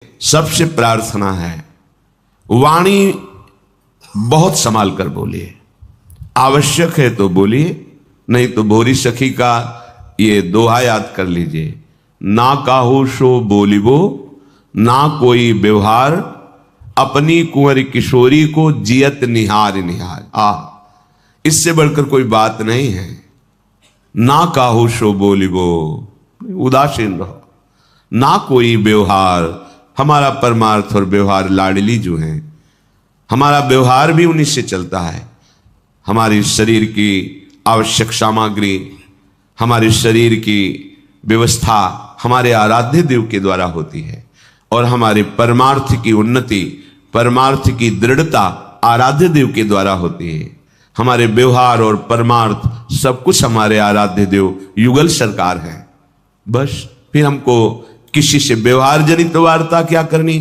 सबसे प्रार्थना है वाणी बहुत संभाल कर बोलिए। आवश्यक है तो बोलिए, नहीं तो भोरी सखी का ये दोहा याद कर लीजिए, ना काहू सो बोलिबो ना कोई व्यवहार, अपनी कुंवर किशोरी को जियत निहार निहार। इससे बढ़कर कोई बात नहीं है। ना काहू सो बोलिबो, उदासीन रहो, ना कोई व्यवहार। हमारा परमार्थ और व्यवहार लाडली जो है, हमारा व्यवहार भी उन्हीं से चलता है। हमारे शरीर की आवश्यक सामग्री, हमारे शरीर की व्यवस्था हमारे आराध्य देव के द्वारा होती है, और हमारे परमार्थ की उन्नति, परमार्थ की दृढ़ता आराध्य देव के द्वारा होती है। हमारे व्यवहार और परमार्थ सब कुछ हमारे आराध्य देव युगल सरकार है। बस फिर हमको किसी से व्यवहार जनित वार्ता क्या करनी,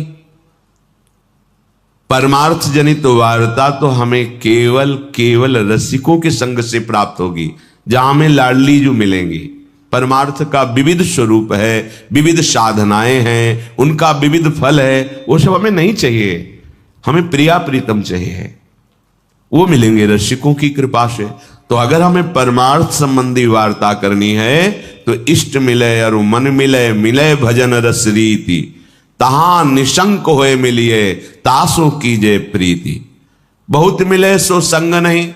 परमार्थ जनित वार्ता तो हमें केवल रसिकों के संग से प्राप्त होगी, जहां हमें लाडली जो मिलेंगी। परमार्थ का विविध स्वरूप है, विविध साधनाएं हैं, उनका विविध फल है, वो सब हमें नहीं चाहिए। हमें प्रिया प्रीतम चाहिए, वो मिलेंगे रसिकों की कृपा से। तो अगर हमें परमार्थ संबंधी वार्ता करनी है तो इष्ट मिले और मन मिले, मिले भजन रस रीति, तहां निशंक होए मिलिए, तासो कीजे प्रीति। बहुत मिले सो संग नहीं।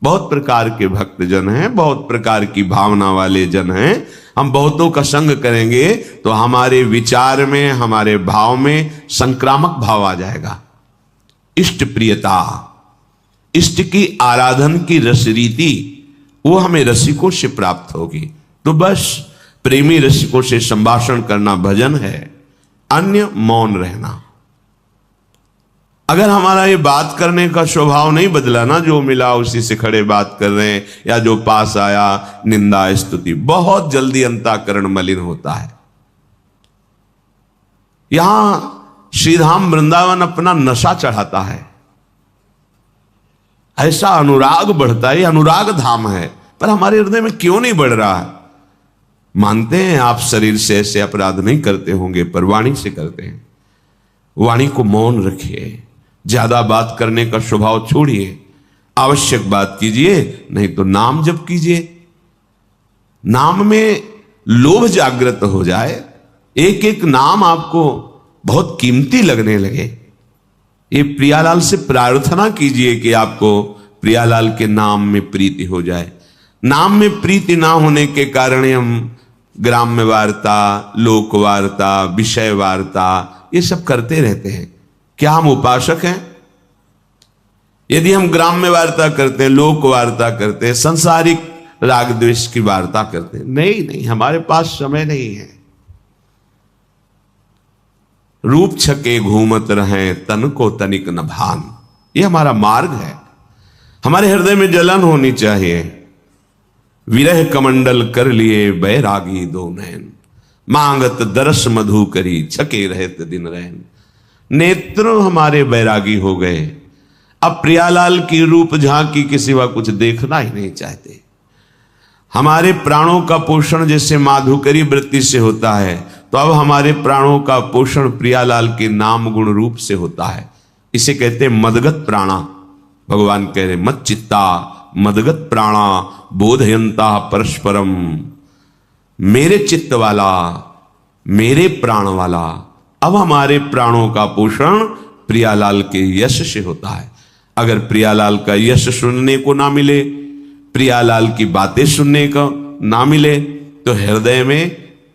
बहुत प्रकार के भक्त जन हैं, बहुत प्रकार की भावना वाले जन हैं। हम बहुतों का संग करेंगे तो हमारे विचार में, हमारे भाव में संक्रामक भाव आ जाएगा। इष्ट प्रियता, इष्ट की आराधन की रस रीति, वो हमें रसिकों से प्राप्त होगी। तो बस प्रेमी रसिकों से संभाषण करना भजन है, अन्य मौन रहना। अगर हमारा ये बात करने का स्वभाव नहीं बदला ना, जो मिला उसी से खड़े बात कर रहे हैं, या जो पास आया निंदा स्तुति, बहुत जल्दी अंतःकरण मलिन होता है। यहां श्रीधाम वृंदावन अपना नशा चढ़ाता है, ऐसा अनुराग बढ़ता है। अनुराग धाम है, पर हमारे हृदय में क्यों नहीं बढ़ रहा है? मानते हैं आप शरीर से ऐसे अपराध नहीं करते होंगे, पर वाणी से करते हैं। वाणी को मौन रखिए, ज्यादा बात करने का स्वभाव छोड़िए, आवश्यक बात कीजिए, नहीं तो नाम जप कीजिए। नाम में लोभ जागृत हो जाए, एक एक नाम आपको बहुत कीमती लगने लगे। ये प्रियालाल से प्रार्थना कीजिए कि आपको प्रियालाल के नाम में प्रीति हो जाए। नाम में प्रीति ना होने के कारण हम ग्राम्य वार्ता, लोक वार्ता, विषय वार्ता ये सब करते रहते हैं। क्या हम उपासक हैं? यदि हम ग्राम्य वार्ता करते हैं, लोक वार्ता करते हैं, संसारिक राग द्वेष की वार्ता करते हैं, नहीं, हमारे पास समय नहीं है। रूप छके घूमत रहे, तन को तनिक न भान, ये हमारा मार्ग है। हमारे हृदय में जलन होनी चाहिए। विरह कमंडल कर लिए बैरागी दो नैन, मांगत दरस मधु करी, छके रहत दिन रहन। नेत्र हमारे बैरागी हो गए, अब प्रियालाल की रूप झांकी के सिवा कुछ देखना ही नहीं चाहते। हमारे प्राणों का पोषण जैसे माधुकरी वृत्ति से होता है, तो अब हमारे प्राणों का पोषण प्रियालाल के नाम गुण रूप से होता है। इसे कहते हैं मदगत प्राणा। भगवान कह रहे मत चित्ता मदगत प्राणा बोधयंता परस्परम। मेरे चित्त वाला, मेरे प्राण वाला। अब हमारे प्राणों का पोषण प्रियालाल के यश से होता है। अगर प्रियालाल का यश सुनने को ना मिले, प्रियालाल की बातें सुनने को ना मिले, तो हृदय में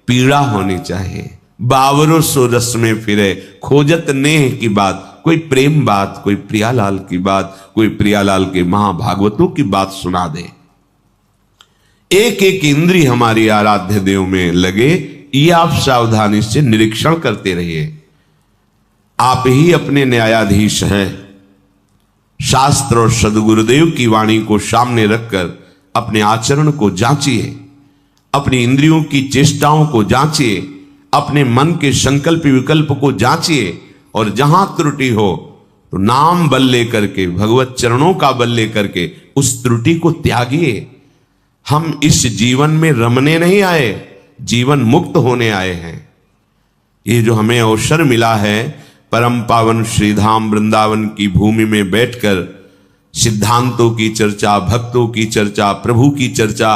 पीड़ा होनी चाहिए। बावरो सो रस में फिरे, खोजत नेह की बात, कोई प्रेम बात, कोई प्रियालाल की बात, कोई प्रियालाल के महाभागवतों की बात सुना दे। एक एक इंद्री हमारी आराध्य देव में लगे, ये आप सावधानी से निरीक्षण करते रहिए। आप ही अपने न्यायाधीश हैं। शास्त्र और सदगुरुदेव की वाणी को सामने रखकर अपने आचरण को जांचिए, अपनी इंद्रियों की चेष्टाओं को जांचिए, अपने मन के संकल्प विकल्प को जांचिए, और जहां त्रुटि हो तो नाम बल लेकर के, भगवत चरणों का बल लेकर के उस त्रुटि को त्यागिए। हम इस जीवन में रमने नहीं आए, जीवन मुक्त होने आए हैं। ये जो हमें अवसर मिला है परम पावन श्रीधाम वृंदावन की भूमि में बैठकर सिद्धांतों की चर्चा, भक्तों की चर्चा, प्रभु की चर्चा,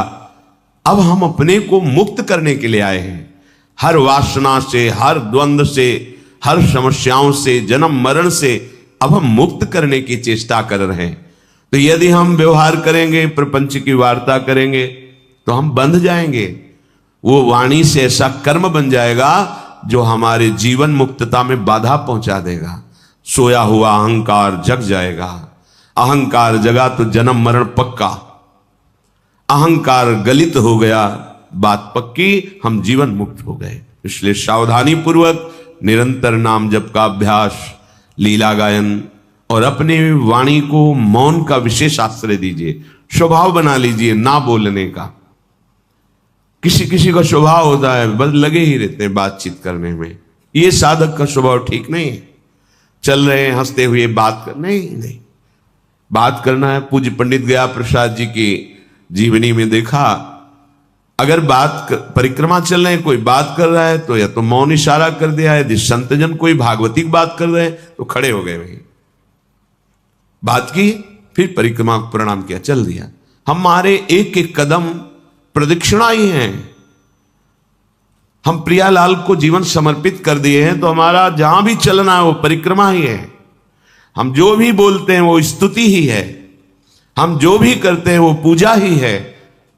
अब हम अपने को मुक्त करने के लिए आए हैं। हर वासना से, हर द्वंद्व से, हर समस्याओं से, जन्म मरण से अब हम मुक्त करने की चेष्टा कर रहे हैं। तो यदि हम व्यवहार करेंगे, प्रपंच की वार्ता करेंगे, तो हम बंध जाएंगे। वो वाणी से ऐसा कर्म बन जाएगा जो हमारे जीवन मुक्तता में बाधा पहुंचा देगा। सोया हुआ अहंकार जग जाएगा। अहंकार जगा तो जन्म मरण पक्का। अहंकार गलित हो गया, बात पक्की, हम जीवन मुक्त हो गए। इसलिए सावधानी पूर्वक निरंतर नाम जप का अभ्यास, लीला गायन और अपने वाणी को मौन का विशेष आश्रय दीजिए। स्वभाव बना लीजिए ना बोलने का। किसी किसी का स्वभाव होता है बस लगे ही रहते हैं बातचीत करने में। ये साधक का स्वभाव ठीक नहीं है। चल रहे हैं हंसते हुए बात कर, नहीं, बात करना है। पूज्य पंडित गया प्रसाद जी की जीवनी में देखा, अगर परिक्रमा चल रहे हैं, कोई बात कर रहा है तो या तो मौन इशारा कर दिया है। यदि संतजन कोई भागवतिक बात कर रहे हैं तो खड़े हो गए वहीं, बात की, फिर परिक्रमा प्रणाम किया, चल दिया। हमारे एक एक कदम प्रदक्षिणा ही है। हम प्रियालाल को जीवन समर्पित कर दिए हैं तो हमारा जहां भी चलना है वो परिक्रमा ही है। हम जो भी बोलते हैं वो स्तुति ही है। हम जो भी करते हैं वो पूजा ही है,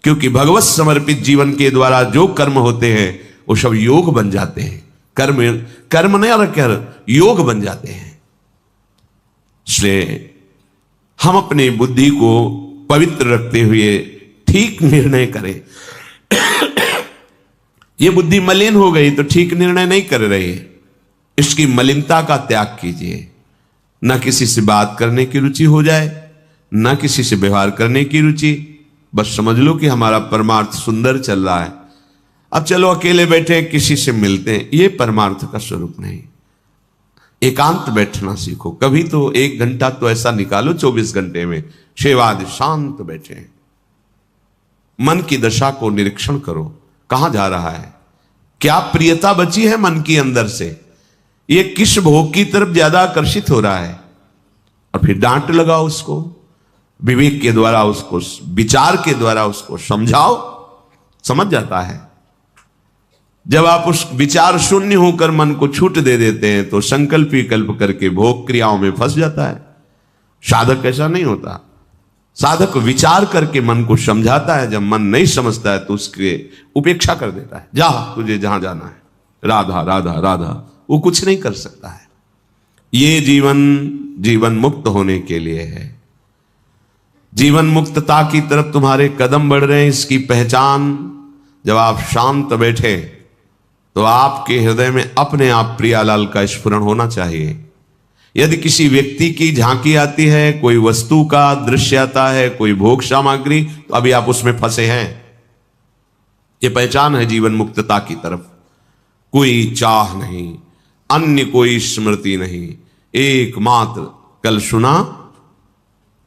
क्योंकि भगवत समर्पित जीवन के द्वारा जो कर्म होते हैं वो सब योग बन जाते हैं। कर्म नहीं रखकर योग बन जाते हैं। इसलिए हम अपनी बुद्धि को पवित्र रखते हुए ठीक निर्णय करें। ये बुद्धि मलिन हो गई तो ठीक निर्णय नहीं कर रही। इसकी मलिनता का त्याग कीजिए। न किसी से बात करने की रुचि हो जाए, न किसी से व्यवहार करने की रुचि। बस समझ लो कि हमारा परमार्थ सुंदर चल रहा है। अब चलो अकेले बैठे किसी से मिलते हैं, ये परमार्थ का स्वरूप नहीं। एकांत बैठना सीखो। कभी तो 1 घंटा तो ऐसा निकालो 24 घंटे में, सेवाद शांत बैठे, मन की दशा को निरीक्षण करो। कहां जा रहा है, क्या प्रियता बची है मन की अंदर से, ये किस भोग की तरफ ज्यादा आकर्षित हो रहा है, और फिर डांट लगाओ उसको, विवेक के द्वारा उसको, विचार के द्वारा उसको समझाओ, समझ जाता है। जब आप उस विचार शून्य होकर मन को छूट दे देते हैं तो संकल्प विकल्प करके भोग क्रियाओं में फंस जाता है। साधक ऐसा नहीं होता। साधक विचार करके मन को समझाता है। जब मन नहीं समझता है तो उसके उपेक्षा कर देता है। जा, तुझे जहां जाना है, राधा राधा राधा, वो कुछ नहीं कर सकता है। ये जीवन मुक्त होने के लिए है। जीवन मुक्तता की तरफ तुम्हारे कदम बढ़ रहे हैं, इसकी पहचान जब आप शांत बैठे तो आपके हृदय में अपने आप प्रियालाल का स्फुरण होना चाहिए। यदि किसी व्यक्ति की झांकी आती है, कोई वस्तु का दृश्य आता है, कोई भोग सामग्री, तो अभी आप उसमें फंसे हैं। ये पहचान है जीवन मुक्तता की तरफ। कोई चाह नहीं, अन्य कोई स्मृति नहीं, एकमात्र। कल सुना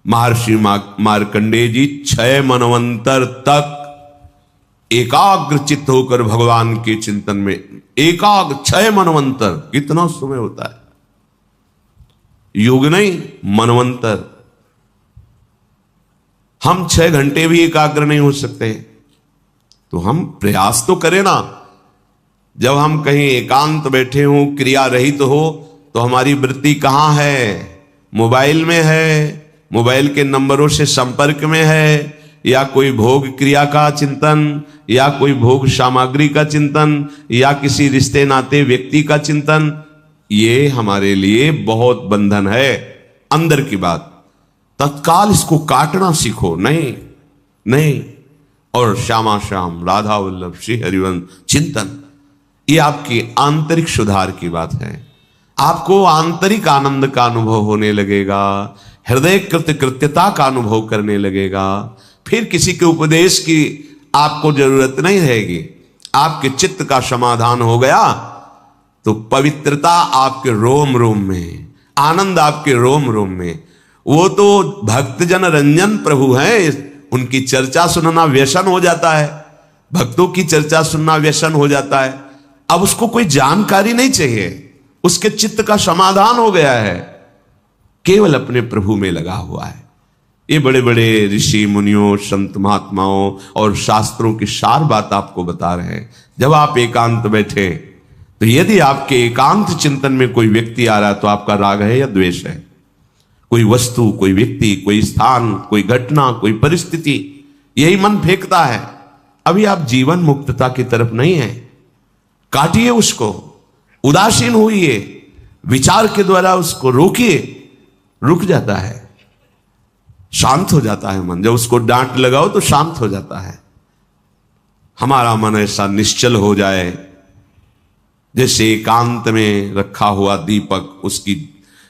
महर्षि मार्कंडेय जी 6 मनवंतर तक एकाग्र चित्त होकर भगवान के चिंतन में, एकाग्र 6 मनवंतर, कितना समय होता है, युग नहीं मनवंतर। हम 6 घंटे भी एकाग्र नहीं हो सकते, तो हम प्रयास तो करें ना। जब हम कहीं एकांत बैठे हों, क्रिया रहित हो, तो हमारी वृत्ति कहां है? मोबाइल में है, मोबाइल के नंबरों से संपर्क में है, या कोई भोग क्रिया का चिंतन, या कोई भोग सामग्री का चिंतन, या किसी रिश्ते नाते व्यक्ति का चिंतन। ये हमारे लिए बहुत बंधन है। अंदर की बात, तत्काल इसको काटना सीखो। नहीं। और श्यामा श्याम राधा वल्लभ श्री हरिवंश चिंतन, ये आपकी आंतरिक सुधार की बात है। आपको आंतरिक आनंद का अनुभव होने लगेगा, हृदय कृत्यता का अनुभव करने लगेगा। फिर किसी के उपदेश की आपको जरूरत नहीं रहेगी। आपके चित्त का समाधान हो गया तो पवित्रता आपके रोम रोम में, आनंद आपके रोम रोम में। वो तो भक्तजन रंजन प्रभु हैं, उनकी चर्चा सुनना व्यसन हो जाता है। भक्तों की चर्चा सुनना व्यसन हो जाता है। अब उसको कोई जानकारी नहीं चाहिए, उसके चित्त का समाधान हो गया है, केवल अपने प्रभु में लगा हुआ है। ये बड़े बड़े ऋषि मुनियों, संत महात्माओं और शास्त्रों की सार बात आपको बता रहे हैं। जब आप एकांत बैठे तो यदि आपके एकांत चिंतन में कोई व्यक्ति आ रहा है तो आपका राग है या द्वेष है? कोई वस्तु, कोई व्यक्ति, कोई स्थान, कोई घटना, कोई परिस्थिति, यही मन फेंकता है। अभी आप जीवन मुक्तता की तरफ नहीं है, काटिए उसको, उदासीन होइए, विचार के द्वारा उसको रोकिए, रुक जाता है, शांत हो जाता है मन। जब उसको डांट लगाओ तो शांत हो जाता है। हमारा मन ऐसा निश्चल हो जाए जैसे एकांत में रखा हुआ दीपक, उसकी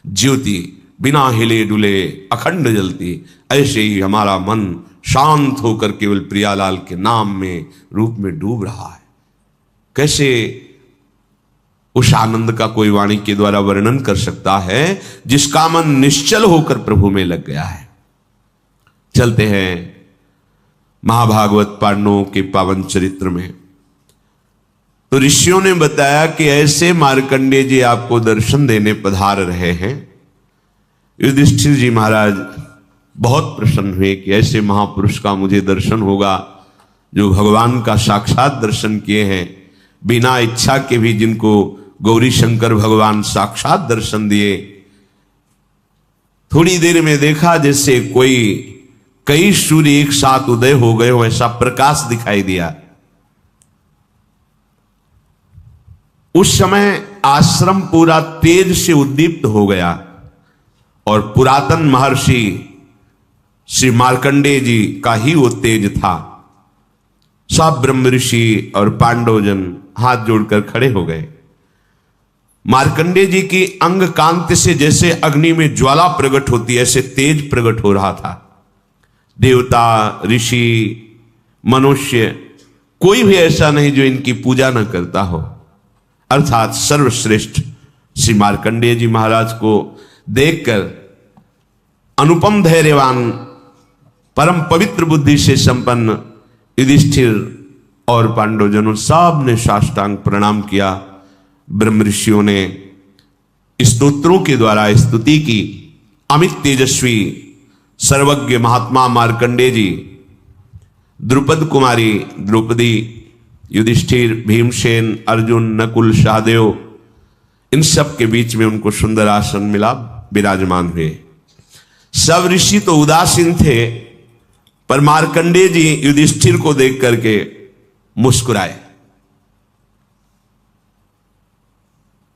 ज्योति बिना हिले डुले अखंड जलती, ऐसे ही हमारा मन शांत होकर केवल प्रियालाल के नाम में, रूप में डूब रहा है। कैसे उस आनंद का कोई वाणी के द्वारा वर्णन कर सकता है जिसका मन निश्चल होकर प्रभु में लग गया है। चलते हैं महाभागवत पांडवों के पावन चरित्र में। तो ऋषियों ने बताया कि ऐसे मार्कंडेय जी आपको दर्शन देने पधार रहे हैं। युधिष्ठिर जी महाराज बहुत प्रसन्न हुए कि ऐसे महापुरुष का मुझे दर्शन होगा जो भगवान का साक्षात दर्शन किए हैं, बिना इच्छा के भी जिनको गौरी शंकर भगवान साक्षात दर्शन दिए। थोड़ी देर में देखा जैसे कोई कई सूर्य एक साथ उदय हो गए हो, ऐसा प्रकाश दिखाई दिया। उस समय आश्रम पूरा तेज से उद्दीप्त हो गया और पुरातन महर्षि श्री मार्कंडेय जी का ही वो तेज था। सब ब्रह्म ऋषि और पांडवजन हाथ जोड़कर खड़े हो गए। मार्कंडेय जी की अंग कांति से जैसे अग्नि में ज्वाला प्रकट होती है, ऐसे तेज प्रकट हो रहा था। देवता, ऋषि, मनुष्य, कोई भी ऐसा नहीं जो इनकी पूजा न करता हो। अर्थात सर्वश्रेष्ठ श्री मार्कंडेय जी महाराज को देखकर अनुपम धैर्यवान, परम पवित्र बुद्धि से संपन्न युधिष्ठिर और पांडवजनों सब ने साष्टांग प्रणाम किया। ब्रह्म ऋषियों ने स्तोत्रों के द्वारा स्तुति की। अमित तेजस्वी सर्वज्ञ महात्मा मार्कंडेय जी, द्रुपद कुमारी द्रौपदी, युधिष्ठिर, भीमसेन, अर्जुन, नकुल, सहदेव, इन सब के बीच में उनको सुंदर आसन मिला, विराजमान हुए। सब ऋषि तो उदासीन थे, पर मार्कंडेय जी युधिष्ठिर को देख करके मुस्कुराए।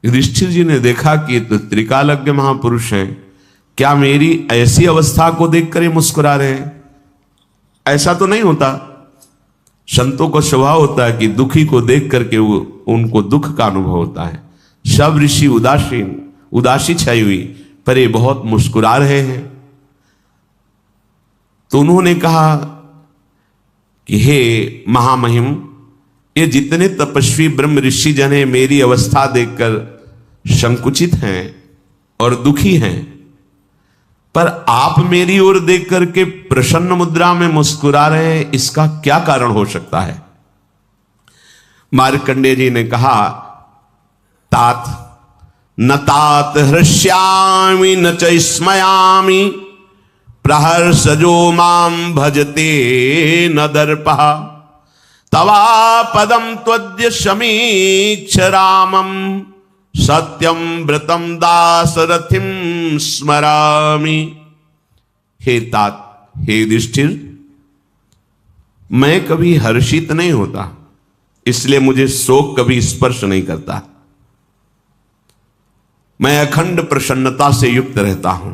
युधिष्ठिर जी ने देखा कि तो त्रिकालज्ञ महापुरुष हैं, क्या मेरी ऐसी अवस्था को देखकर ये मुस्कुरा रहे हैं? ऐसा तो नहीं होता। संतों को स्वभाव होता है कि दुखी को देख करके वो उनको दुख का अनुभव होता है। सब ऋषि उदासीन, उदासी छाई हुई, पर ये बहुत मुस्कुरा रहे हैं। तो उन्होंने कहा कि हे महामहिम, ये जितने तपस्वी ब्रह्म ऋषि जन हैं मेरी अवस्था देखकर संकुचित हैं और दुखी हैं, पर आप मेरी ओर देख करके प्रसन्न मुद्रा में मुस्कुरा रहे हैं, इसका क्या कारण हो सकता है? मार्कंडेय जी ने कहा, तात न तात हृष्यामि न च स्मयामि, प्रहर्षजो मां भजते न दर्पः, तवा पदम त्वद्य समीक्ष रामम, सत्यम व्रतम दासरथिम स्मरामि। हे तात, हे युधिष्ठिर, मैं कभी हर्षित नहीं होता, इसलिए मुझे शोक कभी स्पर्श नहीं करता। मैं अखंड प्रसन्नता से युक्त रहता हूं,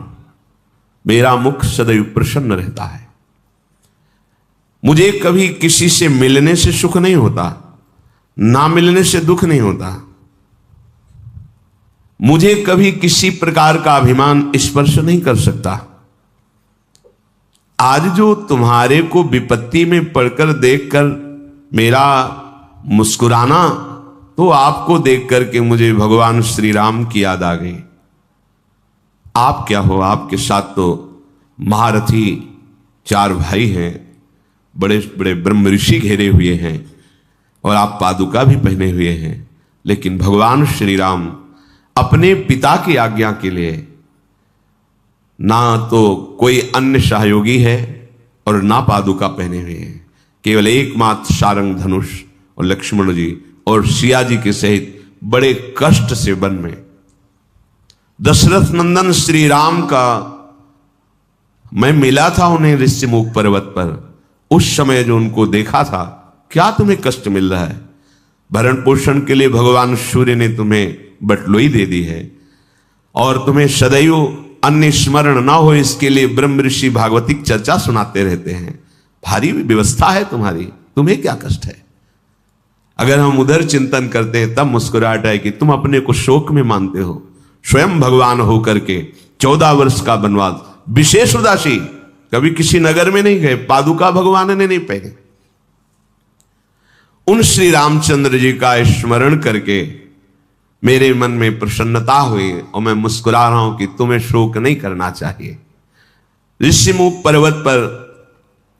मेरा मुख सदैव प्रसन्न रहता है। मुझे कभी किसी से मिलने से सुख नहीं होता, ना मिलने से दुख नहीं होता। मुझे कभी किसी प्रकार का अभिमान स्पर्श नहीं कर सकता। आज जो तुम्हारे को विपत्ति में पड़कर देखकर मेरा मुस्कुराना, तो आपको देख करके मुझे भगवान श्री राम की याद आ गई। आप क्या हो, आपके साथ तो महारथी 4 भाई हैं, बड़े बड़े ब्रह्म ऋषि घेरे हुए हैं, और आप पादुका भी पहने हुए हैं। लेकिन भगवान श्री राम अपने पिता की आज्ञा के लिए ना तो कोई अन्य सहयोगी है और ना पादुका पहने हुए हैं, केवल एकमात्र सारंग धनुष और लक्ष्मण जी और सिया जी के सहित बड़े कष्ट से वन में। दशरथ नंदन श्री राम का मैं मिला था उन्हें ऋषिमुख पर्वत पर, उस समय जो उनको देखा था, क्या तुम्हें कष्ट मिल रहा है? भरण पोषण के लिए भगवान सूर्य ने तुम्हें बटलोई दे दी है और तुम्हें सदैव अन्य स्मरण ना हो इसके लिए ब्रह्म ऋषि भागवतिक चर्चा सुनाते रहते हैं। भारी व्यवस्था है तुम्हारी, तुम्हें क्या कष्ट है? अगर हम उधर चिंतन करते हैं तब मुस्कुराहट है कि तुम अपने को शोक में मानते हो। स्वयं भगवान होकर के 14 वर्ष का वनवास, विशेष उदासी, कभी किसी नगर में नहीं गए, पादुका भगवान ने नहीं पहने। उन श्री रामचंद्र जी का स्मरण करके मेरे मन में प्रसन्नता हुई और मैं मुस्कुरा रहा हूं कि तुम्हें शोक नहीं करना चाहिए। ऋषिमुख पर्वत पर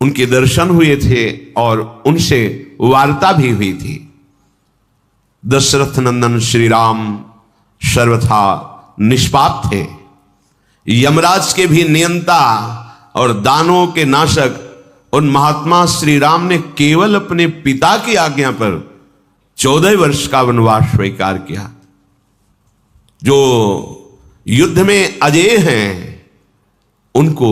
उनके दर्शन हुए थे और उनसे वार्ता भी हुई थी। दशरथ नंदन श्री राम सर्वथा निष्पाप थे, यमराज के भी नियंता और दानों के नाशक। उन महात्मा श्री राम ने केवल अपने पिता की आज्ञा पर 14 वर्ष का वनवास स्वीकार किया। जो युद्ध में अजेय हैं उनको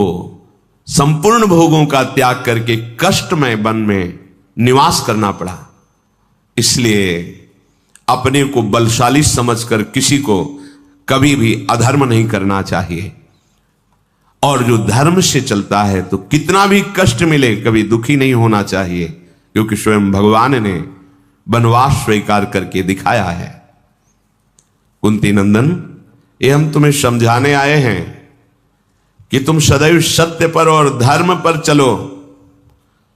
संपूर्ण भोगों का त्याग करके कष्टमय वन में निवास करना पड़ा। इसलिए अपने को बलशाली समझकर किसी को कभी भी अधर्म नहीं करना चाहिए और जो धर्म से चलता है तो कितना भी कष्ट मिले कभी दुखी नहीं होना चाहिए, क्योंकि स्वयं भगवान ने वनवास स्वीकार करके दिखाया है। कुंती नंदन, ये हम तुम्हें समझाने आए हैं कि तुम सदैव सत्य पर और धर्म पर चलो।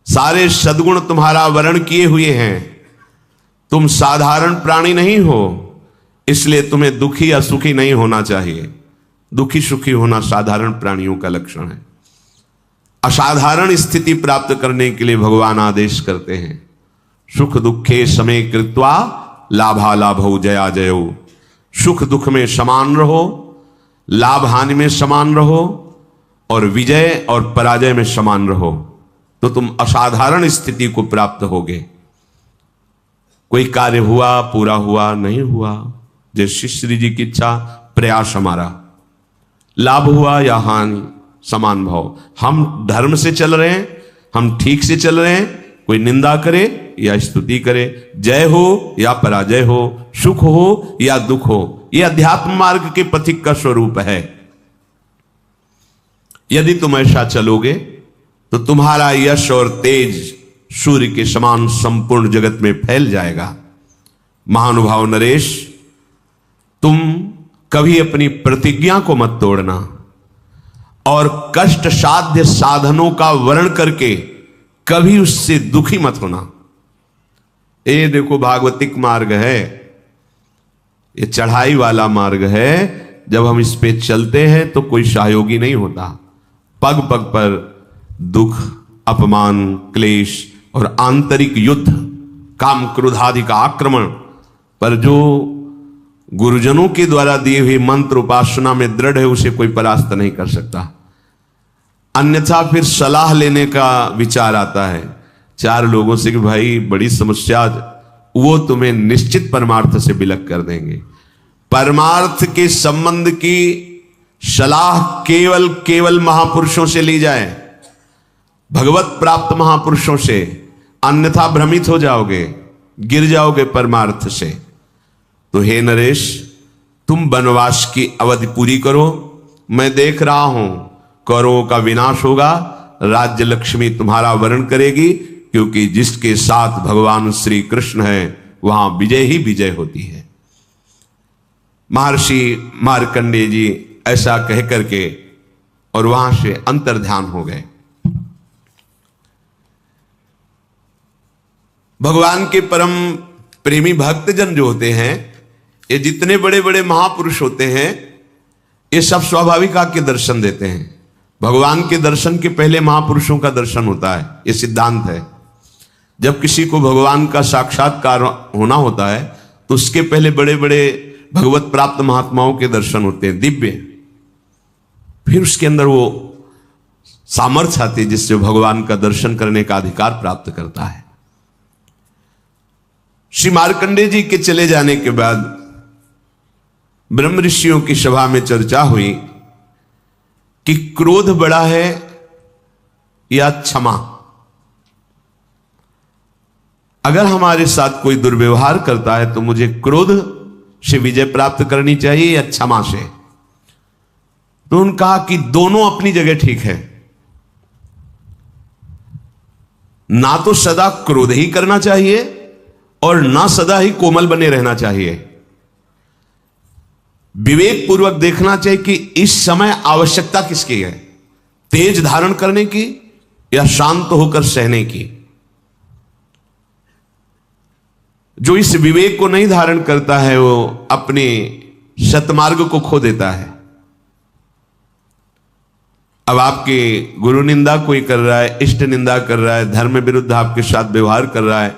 सारे सद्गुण तुम्हारा वर्ण किए हुए हैं। तुम साधारण प्राणी नहीं हो, इसलिए तुम्हें दुखी या सुखी नहीं होना चाहिए। दुखी सुखी होना साधारण प्राणियों का लक्षण है। असाधारण स्थिति प्राप्त करने के लिए भगवान आदेश करते हैं, सुख दुखे समय कृत्वा लाभा लाभो जया जयो। सुख दुख में समान रहो, लाभ हानि में समान रहो और विजय और पराजय में समान रहो, तो तुम असाधारण स्थिति को प्राप्त होगे। कोई कार्य हुआ, पूरा हुआ, नहीं हुआ, जैसे श्री जी की इच्छा, प्रयास हमारा, लाभ हुआ या हानि, समान भाव। हम धर्म से चल रहे हैं, हम ठीक से चल रहे हैं, कोई निंदा करे या स्तुति करे, जय हो या पराजय हो, सुख हो या दुख हो, यह अध्यात्म मार्ग के पथिक का स्वरूप है। यदि तुम ऐसा चलोगे तो तुम्हारा यश और तेज सूर्य के समान संपूर्ण जगत में फैल जाएगा। महानुभाव नरेश, तुम कभी अपनी प्रतिज्ञा को मत तोड़ना और कष्ट साध्य साधनों का वर्ण करके कभी उससे दुखी मत होना। ये देखो भागवतिक मार्ग है, ये चढ़ाई वाला मार्ग है। जब हम इस पे चलते हैं तो कोई सहयोगी नहीं होता। पग पग पर दुख, अपमान, क्लेश और आंतरिक युद्ध, काम क्रोध आदि का आक्रमण, पर जो गुरुजनों के द्वारा दिए हुए मंत्र उपासना में दृढ़ है उसे कोई परास्त नहीं कर सकता। अन्यथा फिर सलाह लेने का विचार आता है 4 लोगों से कि भाई बड़ी समस्या, वो तुम्हें निश्चित परमार्थ से विलग कर देंगे। परमार्थ के संबंध की सलाह केवल महापुरुषों से ली जाए, भगवत प्राप्त महापुरुषों से, अन्यथा भ्रमित हो जाओगे, गिर जाओगे परमार्थ से। तो हे नरेश, तुम वनवास की अवधि पूरी करो। मैं देख रहा हूं कौरवों का विनाश होगा, राज्य लक्ष्मी तुम्हारा वर्ण करेगी, क्योंकि जिसके साथ भगवान श्री कृष्ण है वहां विजय ही विजय होती है। महर्षि मार्कंडेय जी ऐसा कह करके और वहां से अंतर्ध्यान हो गए। भगवान के परम प्रेमी भक्तजन जो होते हैं, ये जितने बड़े बड़े महापुरुष होते हैं, ये सब स्वाभाविक आके दर्शन देते हैं। भगवान के दर्शन के पहले महापुरुषों का दर्शन होता है, ये सिद्धांत है। जब किसी को भगवान का साक्षात्कार होना होता है तो उसके पहले बड़े बड़े भगवत प्राप्त महात्माओं के दर्शन होते हैं दिव्य, फिर उसके अंदर वो सामर्थ्य आती है जिससे भगवान का दर्शन करने का अधिकार प्राप्त करता है। श्री मार्कंडेय जी के चले जाने के बाद ब्रह्म ऋषियों की सभा में चर्चा हुई कि क्रोध बड़ा है या क्षमा। अगर हमारे साथ कोई दुर्व्यवहार करता है तो मुझे क्रोध से विजय प्राप्त करनी चाहिए या क्षमा से। तो उन्होंने कहा कि दोनों अपनी जगह ठीक है, ना तो सदा क्रोध ही करना चाहिए और ना सदा ही कोमल बने रहना चाहिए। विवेक पूर्वक देखना चाहिए कि इस समय आवश्यकता किसकी है, तेज धारण करने की या शांत होकर सहने की। जो इस विवेक को नहीं धारण करता है वो अपने सतमार्ग को खो देता है। अब आपके गुरु निंदा कोई कर रहा है, इष्ट निंदा कर रहा है, धर्म विरुद्ध आपके साथ व्यवहार कर रहा है,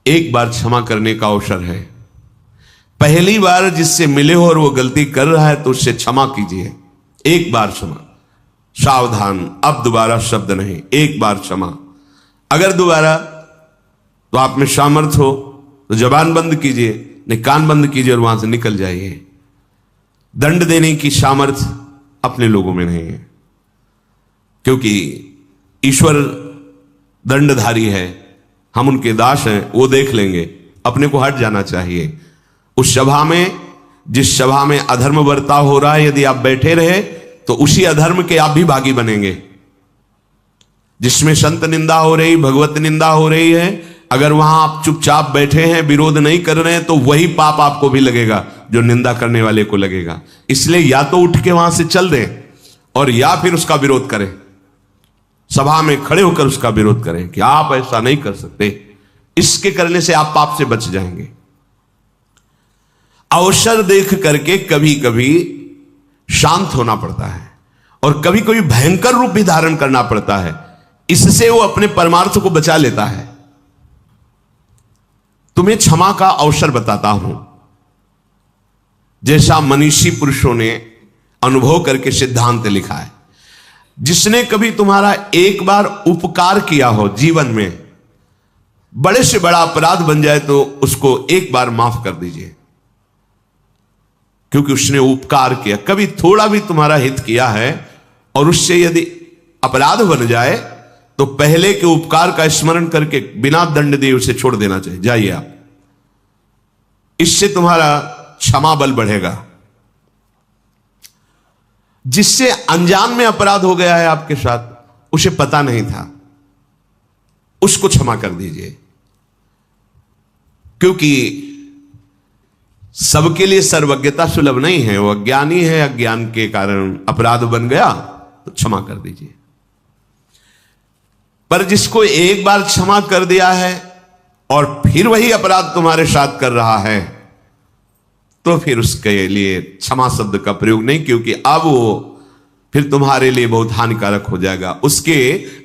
एक बार क्षमा करने का अवसर है। पहली बार जिससे मिले हो और वो गलती कर रहा है तो उससे क्षमा कीजिए, एक बार क्षमा, सावधान, अब दोबारा शब्द नहीं, एक बार क्षमा। अगर दोबारा तो आप में सामर्थ्य हो तो जबान बंद कीजिए, नहीं कान बंद कीजिए और वहां से निकल जाइए। दंड देने की सामर्थ्य अपने लोगों में नहीं है, क्योंकि ईश्वर दंडधारी है, हम उनके दास हैं, वो देख लेंगे। अपने को हट जाना चाहिए। उस सभा में, जिस सभा में अधर्म बर्ताव हो रहा है, यदि आप बैठे रहे तो उसी अधर्म के आप भी भागी बनेंगे। जिसमें संत निंदा हो रही, भगवत निंदा हो रही है, अगर वहां आप चुपचाप बैठे हैं, विरोध नहीं कर रहे हैं, तो वही पाप आपको भी लगेगा जो निंदा करने वाले को लगेगा। इसलिए या तो उठ के वहां से चल दें और या फिर उसका विरोध करें, सभा में खड़े होकर उसका विरोध करें कि आप ऐसा नहीं कर सकते। इसके करने से आप पाप से बच जाएंगे। अवसर देख करके कभी कभी शांत होना पड़ता है और कभी कभी भयंकर रूप भी धारण करना पड़ता है। इससे वो अपने परमार्थ को बचा लेता है। तुम्हें क्षमा का अवसर बताता हूं, जैसा मनीषी पुरुषों ने अनुभव करके सिद्धांत लिखा है। जिसने कभी तुम्हारा एक बार उपकार किया हो जीवन में, बड़े से बड़ा अपराध बन जाए तो उसको एक बार माफ कर दीजिए, क्योंकि उसने उपकार किया। कभी थोड़ा भी तुम्हारा हित किया है और उससे यदि अपराध बन जाए तो पहले के उपकार का स्मरण करके बिना दंड दिए उसे छोड़ देना चाहिए। जाइए आप, इससे तुम्हारा क्षमा बल बढ़ेगा। जिससे अनजान में अपराध हो गया है आपके साथ, उसे पता नहीं था, उसको क्षमा कर दीजिए। क्योंकि सबके लिए सर्वज्ञता सुलभ नहीं है, वो अज्ञानी है, अज्ञान के कारण अपराध बन गया तो क्षमा कर दीजिए। पर जिसको एक बार क्षमा कर दिया है और फिर वही अपराध तुम्हारे साथ कर रहा है, तो फिर उसके लिए क्षमा शब्द का प्रयोग नहीं, क्योंकि अब वो फिर तुम्हारे लिए बहुत हानिकारक हो जाएगा। उसके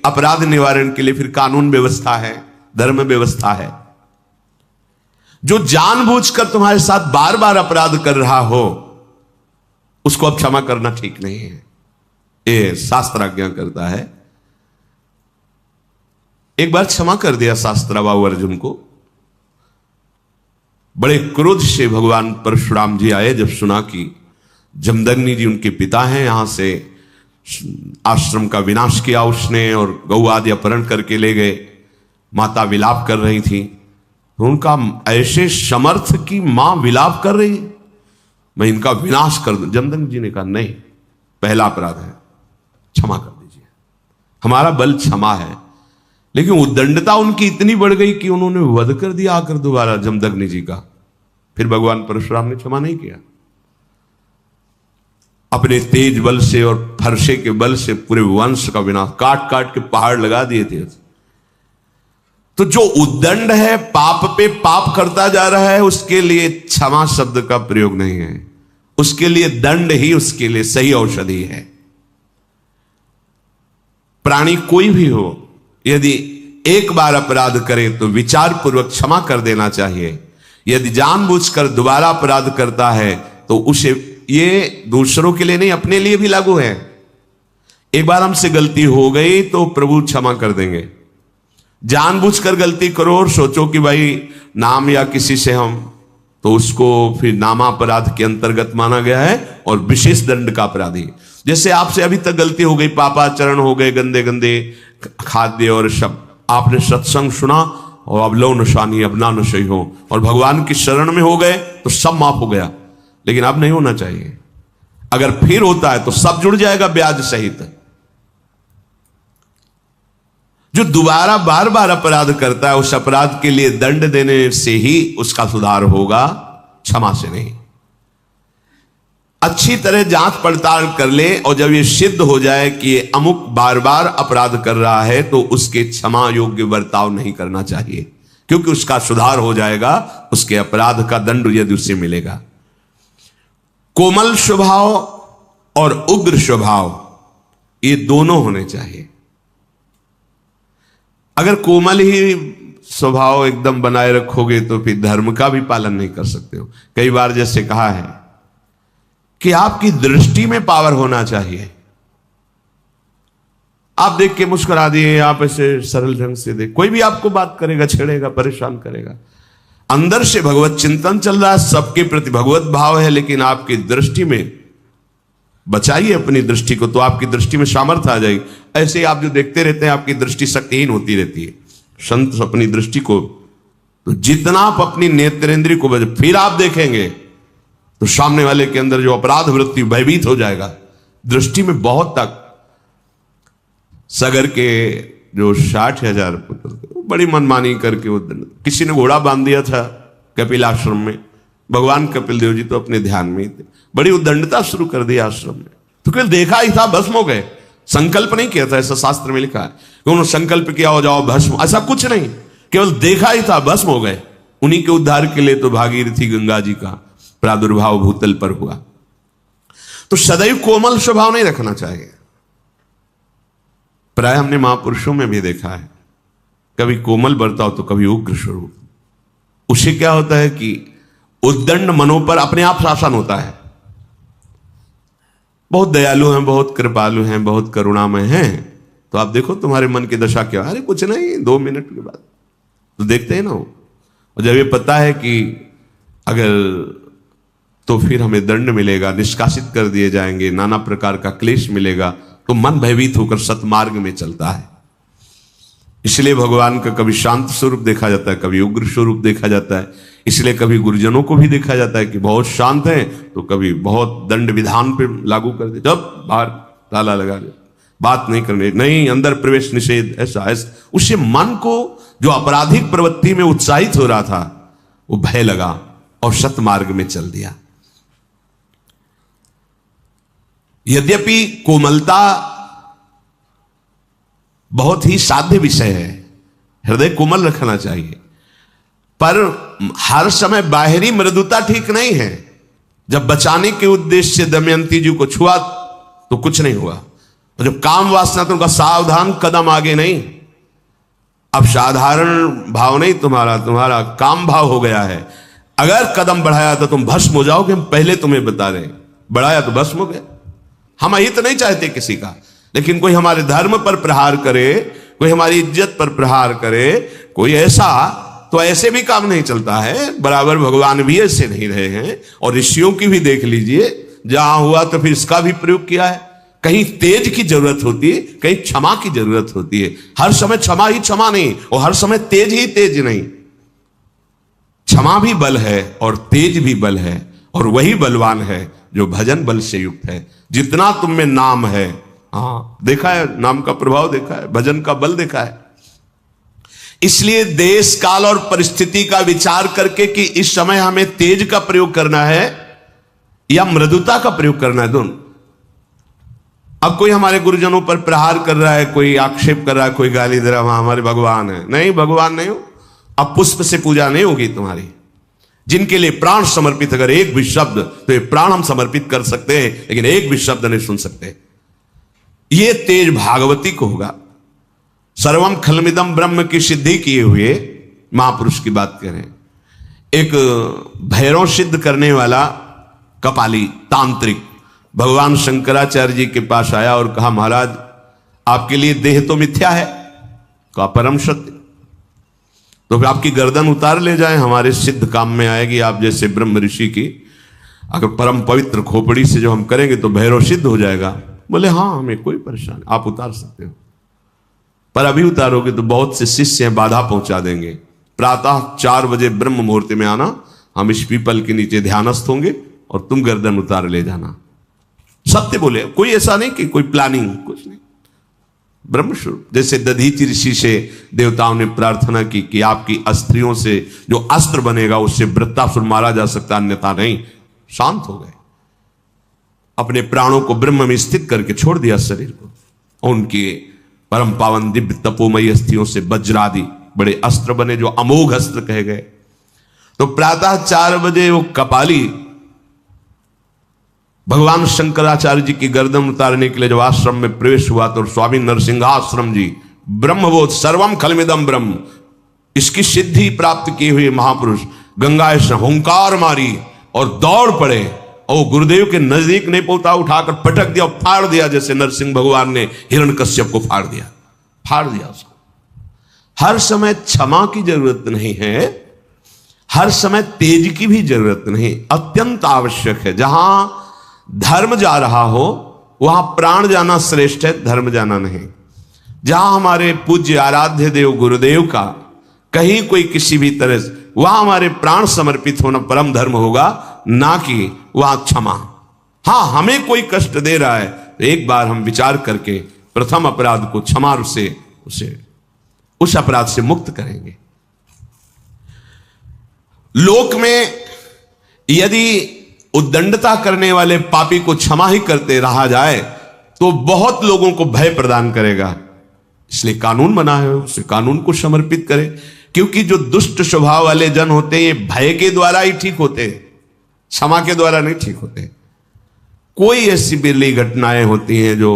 अपराध निवारण के लिए फिर कानून व्यवस्था है, धर्म व्यवस्था है। जो जानबूझकर तुम्हारे साथ बार बार अपराध कर रहा हो, उसको अब क्षमा करना ठीक नहीं है, ये शास्त्र आज्ञा करता है। एक बार क्षमा कर दिया शास्त्राबाहु अर्जुन को। बड़े क्रोध से भगवान परशुराम जी आए जब सुना कि जमदग्नि जी उनके पिता हैं, यहां से आश्रम का विनाश किया उसने और गौ आदि अपहरण करके ले गए। माता विलाप कर रही थी, तो उनका ऐसे समर्थ की मां विलाप कर रही, मैं इनका विनाश कर दूं। जमदग्नि जी ने कहा नहीं, पहला अपराध है, क्षमा कर दीजिए, हमारा बल क्षमा है। लेकिन उद्दंडता उनकी इतनी बढ़ गई कि उन्होंने वध कर दिया आकर दोबारा जमदग्नि जी का। फिर भगवान परशुराम ने क्षमा नहीं किया, अपने तेज बल से और फरसे के बल से पूरे वंश का विनाश, काट काट के पहाड़ लगा दिए थे। तो जो उद्दंड है, पाप पे पाप करता जा रहा है, उसके लिए क्षमा शब्द का प्रयोग नहीं है, उसके लिए दंड ही उसके लिए सही औषधि है। प्राणी कोई भी हो, यदि एक बार अपराध करे तो विचार पूर्वक क्षमा कर देना चाहिए। यदि जानबूझकर दोबारा अपराध करता है तो उसे, ये दूसरों के लिए नहीं अपने लिए भी लागू है। एक बार हमसे गलती हो गई तो प्रभु क्षमा कर देंगे। जानबूझकर गलती करो और सोचो कि भाई नाम या किसी से हम, तो उसको फिर नामापराध के अंतर्गत माना गया है और विशेष दंड का अपराधी। जैसे आपसे अभी तक गलती हो गई, पापाचरण हो गए, गंदे गंदे खाद्य और शब्द, आपने सत्संग सुना और अब लो नशानी अब ना नशई हो और भगवान की शरण में हो गए तो सब माफ हो गया, लेकिन अब नहीं होना चाहिए। अगर फिर होता है तो सब जुड़ जाएगा ब्याज सहित। जो दोबारा बार बार अपराध करता है उस अपराध के लिए दंड देने से ही उसका सुधार होगा, क्षमा से नहीं। अच्छी तरह जांच पड़ताल कर ले और जब ये सिद्ध हो जाए कि ये अमुक बार बार अपराध कर रहा है तो उसके क्षमा योग्य बर्ताव नहीं करना चाहिए, क्योंकि उसका सुधार हो जाएगा, उसके अपराध का दंड यदि उससे मिलेगा। कोमल स्वभाव और उग्र स्वभाव ये दोनों होने चाहिए। अगर कोमल ही स्वभाव एकदम बनाए रखोगे तो फिर धर्म का भी पालन नहीं कर सकते हो। कई बार जैसे कहा है कि आपकी दृष्टि में पावर होना चाहिए। आप देख के मुस्कुरा दिए, आप ऐसे सरल ढंग से देख, कोई भी आपको बात करेगा, छेड़ेगा, परेशान करेगा। अंदर से भगवत चिंतन चल रहा है, सबके प्रति भगवत भाव है, लेकिन आपकी दृष्टि में बचाइए अपनी दृष्टि को, तो आपकी दृष्टि में सामर्थ्य आ जाएगी। ऐसे ही आप जो देखते रहते हैं आपकी दृष्टि शक्तिहीन होती रहती है। संत अपनी दृष्टि को, तो जितना आप अपनी नेत्रेंद्रिय को फिर आप देखेंगे तो सामने वाले के अंदर जो अपराध वृत्ति भयभीत हो जाएगा। दृष्टि में बहुत तक सगर के जो 60,000 पुत्र बड़ी मनमानी करके वो, किसी ने घोड़ा बांध दिया था कपिल आश्रम में, भगवान कपिल देव जी तो अपने ध्यान में ही थे, बड़ी उद्दंडता शुरू कर दी आश्रम में। तो केवल देखा ही था, भस्म हो गए, संकल्प नहीं किया था, ऐसा शास्त्र में लिखा है कि उन्होंने संकल्प किया हो जाओ भस्म, ऐसा कुछ नहीं, केवल देखा ही था, भस्म हो गए। उन्हीं के उद्धार के लिए तो भागीरथी गंगा जी का प्रादुर्भाव भूतल पर हुआ। तो सदैव कोमल स्वभाव नहीं रखना चाहिए। प्राय हमने महापुरुषों में भी देखा है, कभी कोमल बर्ताव तो कभी उग्र स्वरूप। उसे क्या होता है कि उद्दंड मनों पर अपने आप शासन होता है। बहुत दयालु हैं, बहुत कृपालु हैं, बहुत करुणामय हैं, तो आप देखो तुम्हारे मन की दशा क्या, अरे कुछ नहीं 2 मिनट के बाद तो देखते हैं ना वो। और जब ये पता है कि अगर तो फिर हमें दंड मिलेगा, निष्कासित कर दिए जाएंगे, नाना प्रकार का क्लेश मिलेगा, तो मन भयभीत होकर सतमार्ग में चलता है। इसलिए भगवान का कभी शांत स्वरूप देखा जाता है, कभी उग्र स्वरूप देखा जाता है। इसलिए कभी गुरुजनों को भी देखा जाता है कि बहुत शांत हैं, तो कभी बहुत दंड विधान पे लागू कर दे, जब बाहर ताला लगा दे, बात नहीं करने, नहीं अंदर प्रवेश निषेध, ऐसा ऐसा। उससे मन को जो आपराधिक प्रवृत्ति में उत्साहित हो रहा था वो भय लगा और सतमार्ग में चल दिया। यद्यपि कोमलता बहुत ही साध्य विषय है, हृदय कोमल रखना चाहिए, पर हर समय बाहरी मृदुता ठीक नहीं है। जब बचाने के उद्देश्य से दमयंती जी को छुआ तो कुछ नहीं हुआ, और जब काम वासना तो उनका सावधान कदम आगे नहीं। अब साधारण भाव नहीं तुम्हारा काम भाव हो गया है। अगर कदम बढ़ाया तो तुम भस्म हो जाओगे, हम पहले तुम्हें बता रहे हैं, बढ़ाया तो भस्म हो गया। हम हित नहीं चाहते किसी का, लेकिन कोई हमारे धर्म पर प्रहार करे, कोई हमारी इज्जत पर प्रहार करे, कोई ऐसा, तो ऐसे भी काम नहीं चलता है। बराबर भगवान भी ऐसे नहीं रहे हैं, और ऋषियों की भी देख लीजिए, जहां हुआ तो फिर इसका भी प्रयोग किया है। कहीं तेज की जरूरत होती है, कहीं क्षमा की जरूरत होती है। हर समय क्षमा ही क्षमा नहीं, और हर समय तेज ही तेज नहीं। क्षमा भी बल है और तेज भी बल है, और वही बलवान है जो भजन बल से युक्त है। जितना तुम में नाम है, हाँ देखा है, नाम का प्रभाव देखा है, भजन का बल देखा है। इसलिए देश काल और परिस्थिति का विचार करके कि इस समय हमें तेज का प्रयोग करना है या मृदुता का प्रयोग करना है, दोनों। अब कोई हमारे गुरुजनों पर प्रहार कर रहा है, कोई आक्षेप कर रहा है, कोई गाली दे रहा है, हमारे भगवान है, नहीं भगवान नहीं हो। अब पुष्प से पूजा नहीं होगी तुम्हारी। जिनके लिए प्राण समर्पित, अगर एक भी शब्द, तो ये प्राण हम समर्पित कर सकते हैं, लेकिन एक भी शब्द नहीं सुन सकते। ये तेज भागवती को होगा। सर्वम खलमिदम ब्रह्म की सिद्धि किए हुए महापुरुष की बात करें। एक भैरव सिद्ध करने वाला कपाली तांत्रिक भगवान शंकराचार्य जी के पास आया और कहा, महाराज आपके लिए देह तो मिथ्या है, कहा परम सत्य, तो फिर आपकी गर्दन उतार ले जाए, हमारे सिद्ध काम में आएगी। आप जैसे ब्रह्म ऋषि की अगर परम पवित्र खोपड़ी से जो हम करेंगे तो भैरव सिद्ध हो जाएगा। बोले हाँ, हमें कोई परेशानी, आप उतार सकते हो, पर अभी उतारोगे तो बहुत से शिष्य हैं, बाधा पहुंचा देंगे। प्रातः 4 बजे ब्रह्म मुहूर्त में आना, हम इस पीपल के नीचे ध्यानस्थ होंगे और तुम गर्दन उतार ले जाना। सत्य बोले, कोई ऐसा नहीं कि कोई प्लानिंग, कुछ नहीं, ब्रह्मस्वरूप। जैसे दधीचि ऋषि से देवताओं ने प्रार्थना की कि आपकी अस्त्रियों से जो अस्त्र बनेगा उससे वृत्तासुर मारा जा सकता, अन्यथा नहीं। शांत हो गए, अपने प्राणों को ब्रह्म में स्थित करके छोड़ दिया शरीर को। उनके परम पावन दिव्य तपोमयी अस्थियों से वज्रादि बड़े अस्त्र बने जो अमोघ अस्त्र कहे गए। तो प्रातः 4 बजे वो कपाली भगवान शंकराचार्य जी की गर्दन उतारने के लिए जब आश्रम में प्रवेश हुआ तो स्वामी नरसिंहाश्रम जी ब्रह्मबोध सर्वम खलमिदम ब्रह्म, इसकी सिद्धि प्राप्त किए हुए महापुरुष गंगा से हुंकार मारी और दौड़ पड़े और गुरुदेव के नजदीक नहीं पहुंचा, उठाकर पटक दिया, फाड़ दिया, जैसे नरसिंह भगवान ने हिरण्यकश्यप को फाड़ दिया उसको। हर समय क्षमा की जरूरत नहीं है, हर समय तेज की भी जरूरत नहीं, अत्यंत आवश्यक है। जहां धर्म जा रहा हो वहां प्राण जाना श्रेष्ठ है, धर्म जाना नहीं। जहां हमारे पूज्य आराध्य देव गुरुदेव का कहीं कोई किसी भी तरह से, वहां हमारे प्राण समर्पित होना परम धर्म होगा, ना कि वहां क्षमा। हां, हमें कोई कष्ट दे रहा है तो एक बार हम विचार करके प्रथम अपराध को क्षमा से उसे उस अपराध से मुक्त करेंगे। लोक में यदि उद्दंडता करने वाले पापी को क्षमा ही करते रहा जाए तो बहुत लोगों को भय प्रदान करेगा। इसलिए कानून बना है, उसे कानून को समर्पित करे, क्योंकि जो दुष्ट स्वभाव वाले जन होते हैं ये भय के द्वारा ही ठीक होते, क्षमा के द्वारा नहीं ठीक होते। कोई ऐसी बिरली घटनाएं होती हैं जो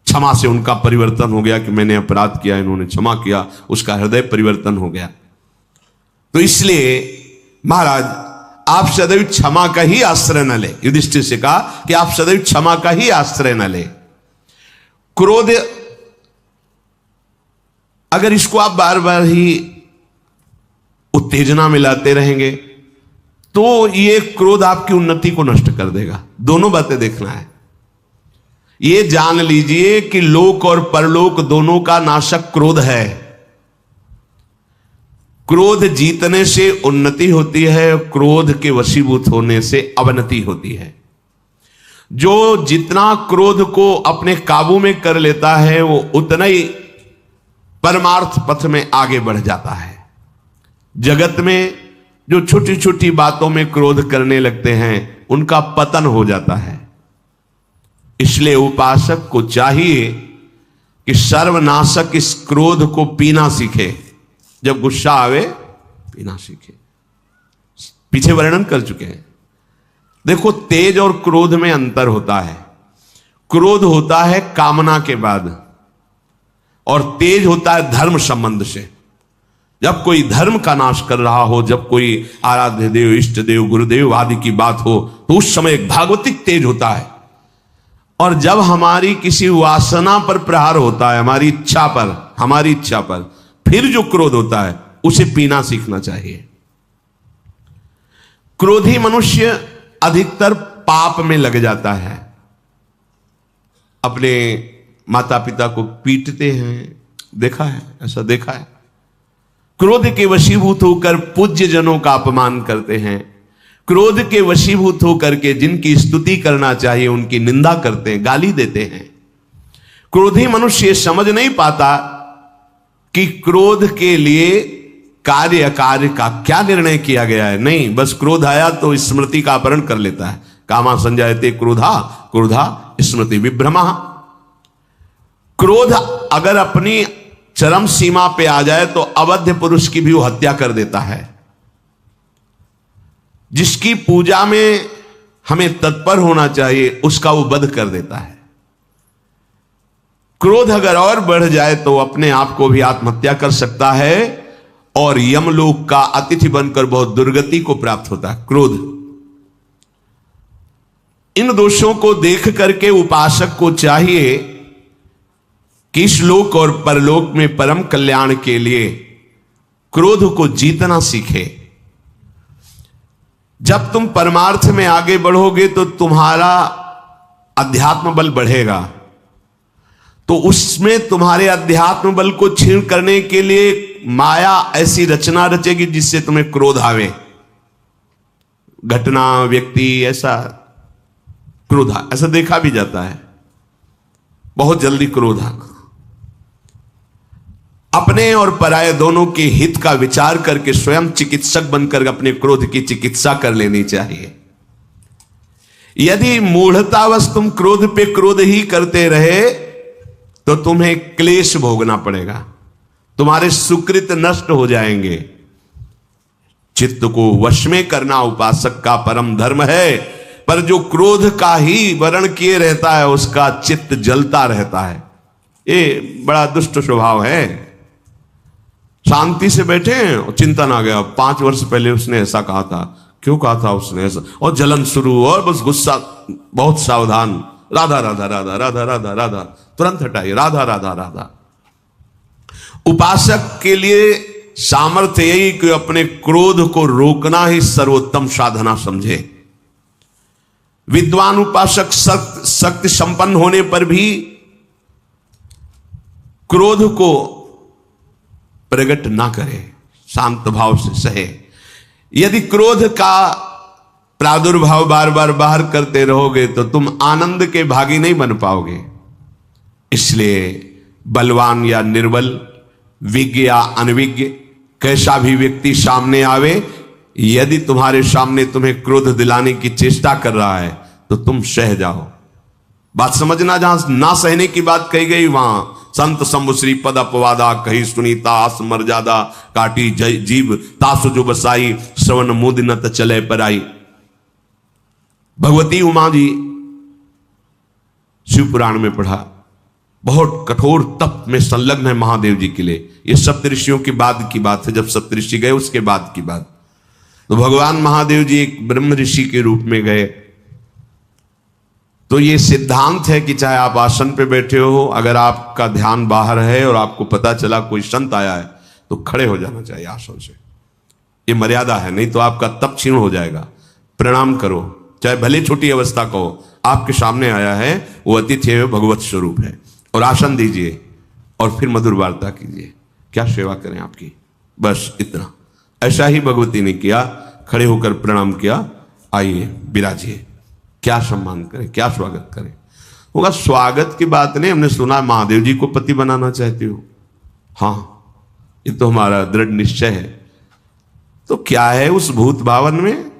क्षमा से उनका परिवर्तन हो गया कि मैंने अपराध किया, इन्होंने क्षमा किया, उसका हृदय परिवर्तन हो गया। तो इसलिए महाराज आप सदैव क्षमा का ही आश्रय न ले। युधिष्ठिर से कहा कि आप सदैव क्षमा का ही आश्रय न ले। क्रोध, अगर इसको आप बार बार ही उत्तेजना में लाते रहेंगे तो ये क्रोध आपकी उन्नति को नष्ट कर देगा। दोनों बातें देखना है। ये जान लीजिए कि लोक और परलोक दोनों का नाशक क्रोध है। क्रोध जीतने से उन्नति होती है, क्रोध के वशीभूत होने से अवनति होती है। जो जितना क्रोध को अपने काबू में कर लेता है वो उतना ही परमार्थ पथ में आगे बढ़ जाता है। जगत में जो छोटी छोटी बातों में क्रोध करने लगते हैं उनका पतन हो जाता है। इसलिए उपासक को चाहिए कि सर्वनाशक इस क्रोध को पीना सीखे। जब गुस्सा आवे पीना सीखे। पीछे वर्णन कर चुके हैं। देखो, तेज और क्रोध में अंतर होता है। क्रोध होता है कामना के बाद और तेज होता है धर्म संबंध से। जब कोई धर्म का नाश कर रहा हो, जब कोई आराध्य देव, इष्ट देव, गुरुदेव आदि की बात हो तो उस समय एक भागवतिक तेज होता है। और जब हमारी किसी वासना पर प्रहार होता है, हमारी इच्छा पर फिर जो क्रोध होता है उसे पीना सीखना चाहिए। क्रोधी मनुष्य अधिकतर पाप में लग जाता है। अपने माता पिता को पीटते हैं, देखा है, ऐसा देखा है। क्रोध के वशीभूत होकर पूज्य जनों का अपमान करते हैं। क्रोध के वशीभूत होकर के जिनकी स्तुति करना चाहिए उनकी निंदा करते हैं, गाली देते हैं। क्रोधी मनुष्य समझ नहीं पाता कि क्रोध के लिए कार्य अकार्य का क्या निर्णय किया गया है। नहीं, बस क्रोध आया तो स्मृति का अपहरण कर लेता है। कामा संजायते क्रोधा क्रोधा स्मृति विभ्रमा। क्रोध अगर अपनी चरम सीमा पे आ जाए तो अवध्य पुरुष की भी वो हत्या कर देता है। जिसकी पूजा में हमें तत्पर होना चाहिए उसका वो वध कर देता है। क्रोध अगर और बढ़ जाए तो अपने आप को भी आत्महत्या कर सकता है और यमलोक का अतिथि बनकर बहुत दुर्गति को प्राप्त होता है क्रोध। इन दोषों को देख करके उपासक को चाहिए कि इस लोक और परलोक में परम कल्याण के लिए क्रोध को जीतना सीखे। जब तुम परमार्थ में आगे बढ़ोगे तो तुम्हारा अध्यात्म बल बढ़ेगा, तो उसमें तुम्हारे अध्यात्म बल को क्षीण करने के लिए माया ऐसी रचना रचेगी जिससे तुम्हें क्रोध आवे। घटना, व्यक्ति, ऐसा क्रोध, ऐसा देखा भी जाता है, बहुत जल्दी क्रोध आना। अपने और पराये दोनों के हित का विचार करके स्वयं चिकित्सक बनकर अपने क्रोध की चिकित्सा कर लेनी चाहिए। यदि मूढ़तावश तुम क्रोध पे क्रोध ही करते रहे तो तुम्हें क्लेश भोगना पड़ेगा, तुम्हारे सुकृत नष्ट हो जाएंगे। चित्त को वश में करना उपासक का परम धर्म है, पर जो क्रोध का ही वर्ण किए रहता है उसका चित्त जलता रहता है। ये बड़ा दुष्ट स्वभाव है। शांति से बैठे हैं और चिंतन आ गया, 5 वर्ष पहले उसने ऐसा कहा था, क्यों कहा था उसने ऐसा, और जलन शुरू और बस गुस्सा। बहुत सावधान, राधा राधा राधा राधा राधा राधा, तुरंत हटाइए, राधा राधा राधा। उपासक के लिए सामर्थ्य यही कि अपने क्रोध को रोकना ही सर्वोत्तम साधना समझे। विद्वान उपासक शक्ति संपन्न होने पर भी क्रोध को प्रकट ना करे, शांत भाव से सहे। यदि क्रोध का प्रादुर्भाव बार बार बाहर करते रहोगे तो तुम आनंद के भागी नहीं बन पाओगे। इसलिए बलवान या निर्बल, विज्ञ या अनविज्ञ, कैसा भी व्यक्ति सामने आवे, यदि तुम्हारे सामने तुम्हें क्रोध दिलाने की चेष्टा कर रहा है तो तुम सह जाओ। बात समझना, जहां ना सहने की बात कही गई वहां संत शंभु श्री पद अपवादा, कही सुनीता आस मर्यादा, काटी जीव तासु जो बसाई, श्रवण मुद न चले पराई। भगवती उमा जी शिव पुराण में पढ़ा, बहुत कठोर तप में संलग्न है महादेव जी के लिए। ये सप्तऋषियों के बाद की बात है, जब सप्तऋषि गए उसके बाद की बात। तो भगवान महादेव जी एक ब्रह्म ऋषि के रूप में गए। तो ये सिद्धांत है कि चाहे आप आसन पे बैठे हो, अगर आपका ध्यान बाहर है और आपको पता चला कोई संत आया है तो खड़े हो जाना चाहिए आसन से। ये मर्यादा है, नहीं तो आपका तप क्षीण हो जाएगा। प्रणाम करो, चाहे भले छोटी अवस्था का हो, आपके सामने आया है, वो अतिथि है, भगवत स्वरूप है, और आसन दीजिए और फिर मधुर वार्ता कीजिए। क्या सेवा करें आपकी, बस इतना। ऐसा ही भगवती ने किया, खड़े होकर प्रणाम किया, आइए विराजिए। क्या सम्मान करें, क्या स्वागत करें। होगा स्वागत की बात नहीं, हमने सुना महादेव जी को पति बनाना चाहती हो। हाँ, ये तो हमारा दृढ़ निश्चय है। तो क्या है उस भूत भावन में,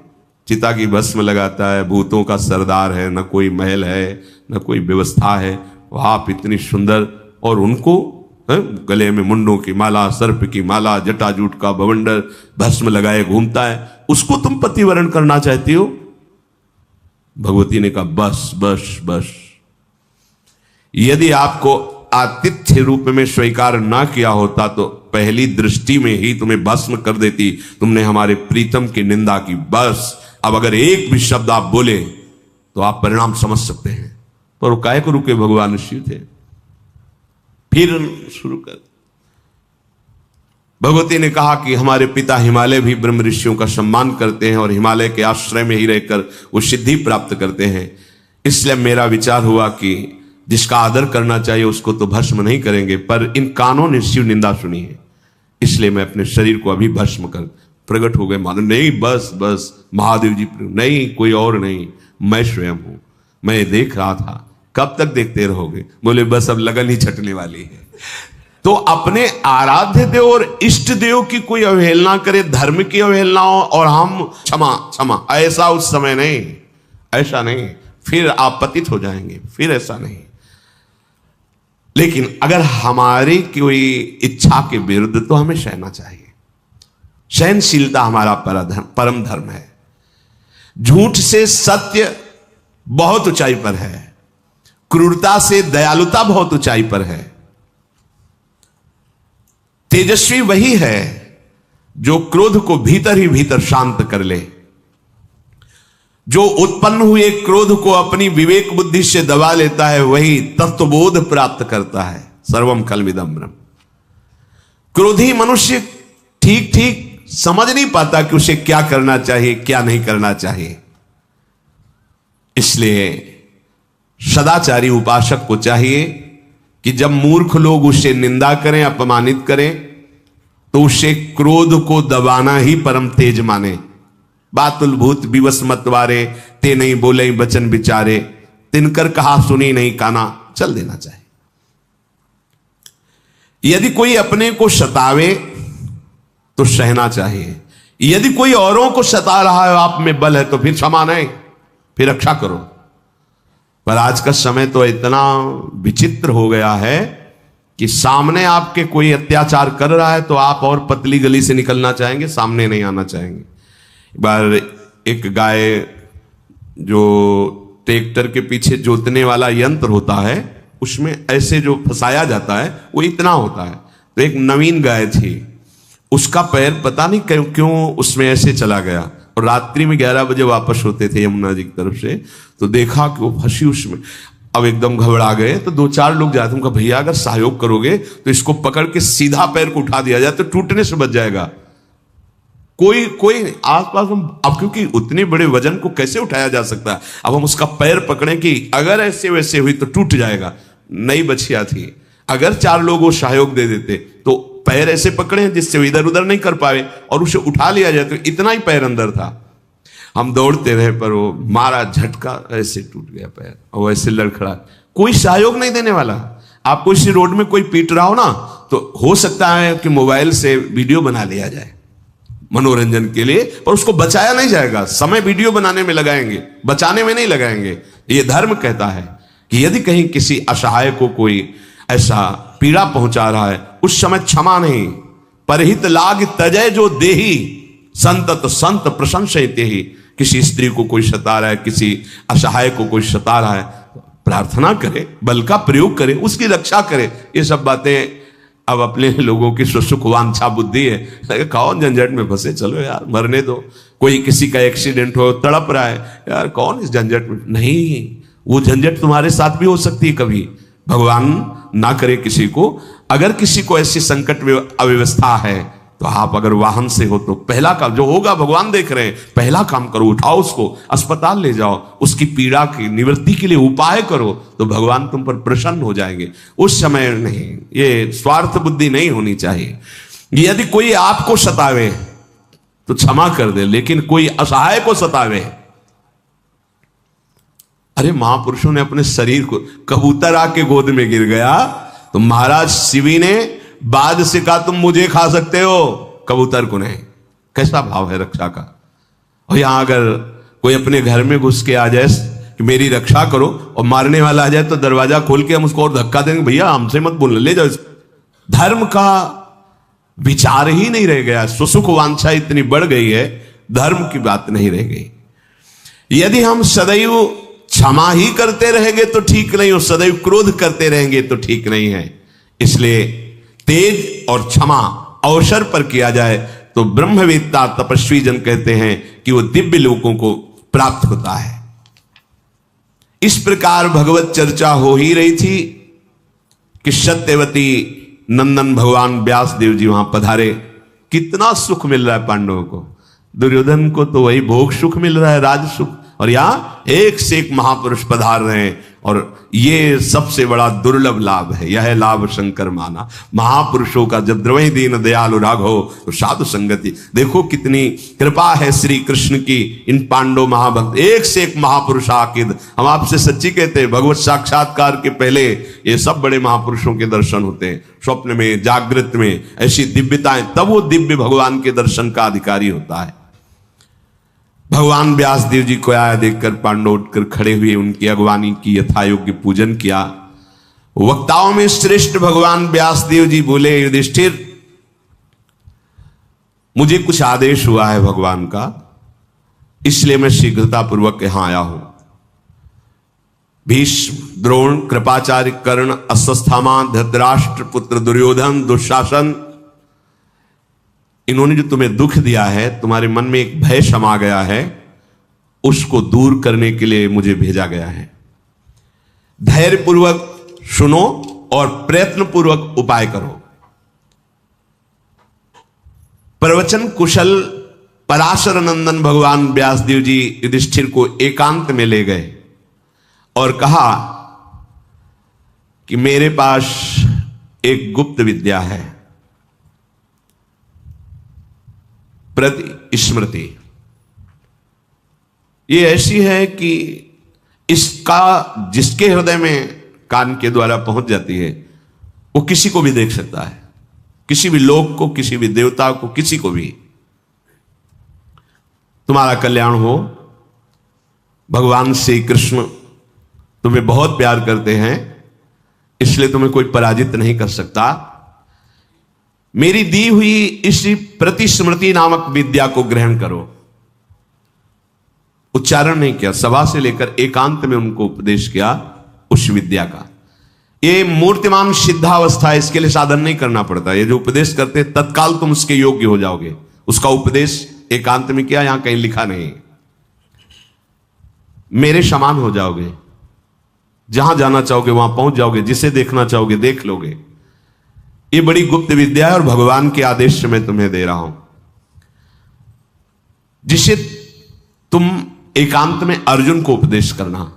चिता की भस्म लगाता है, भूतों का सरदार है, न कोई महल है न कोई व्यवस्था है। वह आप इतनी सुंदर, और उनको गले में मुंडों की माला, सर्प की माला, जटाजूट का बवंडर, भस्म लगाए घूमता है, उसको तुम पति वरण करना चाहती हो। भगवती ने कहा बस बस बस। यदि आपको आतिथ्य रूप में स्वीकार ना किया होता तो पहली दृष्टि में ही तुम्हें भस्म कर देती। तुमने हमारे प्रीतम की निंदा की, बस। अब अगर एक भी शब्द आप बोले तो आप परिणाम समझ सकते हैं। पर वो काय को रुके, भगवान शिव थे। फिर शुरू कर, भगवती ने कहा कि हमारे पिता हिमालय भी ब्रह्म ऋषियों का सम्मान करते हैं और हिमालय के आश्रय में ही रहकर वो सिद्धि प्राप्त करते हैं। इसलिए मेरा विचार हुआ कि जिसका आदर करना चाहिए उसको तो भस्म नहीं करेंगे, पर इन कानों ने शिव निंदा सुनी है, इसलिए मैं अपने शरीर को अभी भस्म कर। प्रकट हो गए महादेव। नहीं, बस बस महादेव जी, नहीं कोई और नहीं, मैं स्वयं हूं। मैं देख रहा था। कब तक देखते रहोगे? बोले बस अब लगन ही छटने वाली है। तो अपने आराध्य देव और इष्ट देव की कोई अवहेलना करे, धर्म की अवहेलना हो और हम क्षमा क्षमा, ऐसा उस समय नहीं, ऐसा नहीं, फिर आप पतित हो जाएंगे, फिर ऐसा नहीं। लेकिन अगर हमारी कोई इच्छा के विरुद्ध तो हमें सहना चाहिए। सहनशीलता हमारा परम धर्म है। झूठ से सत्य बहुत ऊंचाई पर है, क्रूरता से दयालुता बहुत ऊंचाई पर है। तेजस्वी वही है जो क्रोध को भीतर ही भीतर शांत कर ले, जो उत्पन्न हुए क्रोध को अपनी विवेक बुद्धि से दबा लेता है, वही तत्वबोध प्राप्त करता है। सर्वम खल्विदं ब्रह्म। क्रोधी मनुष्य ठीक ठीक समझ नहीं पाता कि उसे क्या करना चाहिए, क्या नहीं करना चाहिए। इसलिए सदाचारी उपासक को चाहिए कि जब मूर्ख लोग उसे निंदा करें, अपमानित करें, तो उसे क्रोध को दबाना ही परम तेज माने। बातुल भूत विवश मत वारे, ते नहीं बोले बचन बिचारे, तिनकर कहा सुनी नहीं काना, चल देना चाहिए। यदि कोई अपने को सतावे तो सहना चाहिए। यदि कोई औरों को सता रहा है, आप में बल है, तो फिर क्षमा नहीं, फिर रक्षा करो। पर आज का समय तो इतना विचित्र हो गया है कि सामने आपके कोई अत्याचार कर रहा है तो आप और पतली गली से निकलना चाहेंगे, सामने नहीं आना चाहेंगे। एक बार एक गाय, जो ट्रैक्टर के पीछे जोतने वाला यंत्र होता है, उसमें ऐसे जो फंसाया जाता है वो इतना होता है, तो एक नवीन गाय थी, उसका पैर पता नहीं क्यों उसमें ऐसे चला गया, और रात्रि में 11 बजे वापस होते थे यमुना जी की तरफ से, तो देखा कि वो फंसी उसमें। अब एकदम घबरा गए, तो 2-4 लोग जाते, उनका भैया अगर सहयोग करोगे तो इसको पकड़ के सीधा पैर को उठा दिया जाए तो टूटने से बच जाएगा। कोई आसपास अब, क्योंकि उतने बड़े वजन को कैसे उठाया जा सकता है, अब हम उसका पैर पकड़े कि अगर ऐसे वैसे हुई तो टूट जाएगा। नई बछिया थी, अगर 4 लोग वो सहयोग दे देते तो पैर ऐसे पकड़े जिससे इधर उधर नहीं कर पाए और उसे उठा लिया जाए, तो इतना ही पैर अंदर था। हम दौड़ते रहे, पर वो मारा झटका, ऐसे टूट गया पैर और वैसे लड़खड़ा। कोई सहयोग नहीं देने वाला। आपको इसी रोड में कोई पीट रहा हो ना, तो हो सकता है कि मोबाइल से वीडियो बना लिया जाए मनोरंजन के लिए, पर उसको बचाया नहीं जाएगा। समय वीडियो बनाने में लगाएंगे, बचाने में नहीं लगाएंगे। ये धर्म कहता है कि यदि कहीं किसी असहाय को कोई ऐसा पीड़ा पहुंचा रहा है, उस समय क्षमा नहीं, परहित लाग तजय जो देही, संतत संत प्रशंसयते ही। किसी स्त्री को कोई सता रहा है, किसी असहाय को कोई सता रहा है, प्रार्थना करे, बल का प्रयोग करे, उसकी रक्षा करे। ये सब बातें अब अपने लोगों की सुख वांछा बुद्धि है। कौन झंझट में फंसे, चलो यार मरने दो। कोई किसी का एक्सीडेंट हो, तड़प रहा है, यार कौन इस झंझट में। नहीं, वो झंझट तुम्हारे साथ भी हो सकती है कभी। भगवान ना करे किसी को। अगर किसी को ऐसी संकट अव्यवस्था है, तो आप अगर वाहन से हो तो पहला काम जो होगा, भगवान देख रहे हैं, पहला काम करो, उठाओ उसको, अस्पताल ले जाओ, उसकी पीड़ा की निवृत्ति के लिए उपाय करो, तो भगवान तुम पर प्रसन्न हो जाएंगे। उस समय नहीं, ये स्वार्थ बुद्धि नहीं होनी चाहिए। यदि कोई आपको सतावे तो क्षमा कर दे, लेकिन कोई असहाय को सतावे, अरे महापुरुषों ने अपने शरीर को, कबूतर आके गोद में गिर गया तो महाराज शिवी ने बाद से कहा तुम मुझे खा सकते हो, कबूतर को नहीं। कैसा भाव है रक्षा का। और यहां अगर कोई अपने घर में घुस के आ जाए कि मेरी रक्षा करो, और मारने वाला आ जाए तो दरवाजा खोल के हम उसको और धक्का देंगे, भैया हमसे मत बोलना, ले जाओ। धर्म का विचार ही नहीं रह गया। सुसुख वांछा इतनी बढ़ गई है, धर्म की बात नहीं रह गई। यदि हम सदैव क्षमा ही करते रहेंगे तो ठीक नहीं, और सदैव क्रोध करते रहेंगे तो ठीक नहीं है। इसलिए तेज और क्षमा अवसर पर किया जाए तो ब्रह्मवेत्ता तपस्वी जन कहते हैं कि वो दिव्य लोकों को प्राप्त होता है। इस प्रकार भगवत चर्चा हो ही रही थी कि सत्यवती नंदन भगवान व्यास देव जी वहां पधारे। कितना सुख मिल रहा है पांडवों को। दुर्योधन को तो वही भोग सुख मिल रहा है, राज सुख, और यहां एक से एक महापुरुष पधार रहे हैं। और ये सबसे बड़ा दुर्लभ लाभ है, यह लाभ शंकर माना। महापुरुषों का जब द्रवई दीन दयालु राघव तो साधु संगति। देखो कितनी कृपा है श्री कृष्ण की इन पांडव महाभक्त, एक से एक महापुरुष आकिद। हम आपसे सच्ची कहते हैं, भगवत साक्षात्कार के पहले ये सब बड़े महापुरुषों के दर्शन होते हैं, स्वप्न में, जागृत में, ऐसी दिव्यताएं, तब वो दिव्य भगवान के दर्शन का अधिकारी होता है। भगवान व्यास देव जी को आया देखकर पांडव उठकर खड़े हुए, उनकी अगवानी की, यथायोग्य पूजन किया। वक्ताओं में श्रेष्ठ भगवान व्यास देव जी बोले, युधिष्ठिर मुझे कुछ आदेश हुआ है भगवान का, इसलिए मैं शीघ्रता पूर्वक यहां आया हूं। भीष्म, द्रोण, कृपाचार्य, कर्ण, अश्वत्थामा, धृतराष्ट्र पुत्र दुर्योधन, दुशासन, इन्होंने जो तुम्हें दुख दिया है, तुम्हारे मन में एक भय समा गया है, उसको दूर करने के लिए मुझे भेजा गया है। धैर्यपूर्वक सुनो और प्रयत्नपूर्वक उपाय करो। प्रवचन कुशल पराशर नंदन भगवान व्यासदेव जी युधिष्ठिर को एकांत में ले गए और कहा कि मेरे पास एक गुप्त विद्या है, प्रति स्मृति। ये ऐसी है कि इसका जिसके हृदय में कान के द्वारा पहुंच जाती है, वो किसी को भी देख सकता है, किसी भी लोक को, किसी भी देवता को, किसी को भी। तुम्हारा कल्याण हो। भगवान श्री कृष्ण तुम्हें बहुत प्यार करते हैं, इसलिए तुम्हें कोई पराजित नहीं कर सकता। मेरी दी हुई इस प्रतिस्मृति नामक विद्या को ग्रहण करो। उच्चारण नहीं किया, सभा से लेकर एकांत में उनको उपदेश किया उस विद्या का। ये मूर्तिमान सिद्धावस्था है, इसके लिए साधन नहीं करना पड़ता। ये जो उपदेश करते हैं तत्काल तुम उसके योग्य हो जाओगे। उसका उपदेश एकांत में किया, यहां कहीं लिखा नहीं। मेरे समान हो जाओगे, जहां जाना चाहोगे वहां पहुंच जाओगे, जिसे देखना चाहोगे देख लोगे। ये बड़ी गुप्त विद्या है और भगवान के आदेश से मैं तुम्हें दे रहा हूं, जिसे तुम एकांत में अर्जुन को उपदेश करना।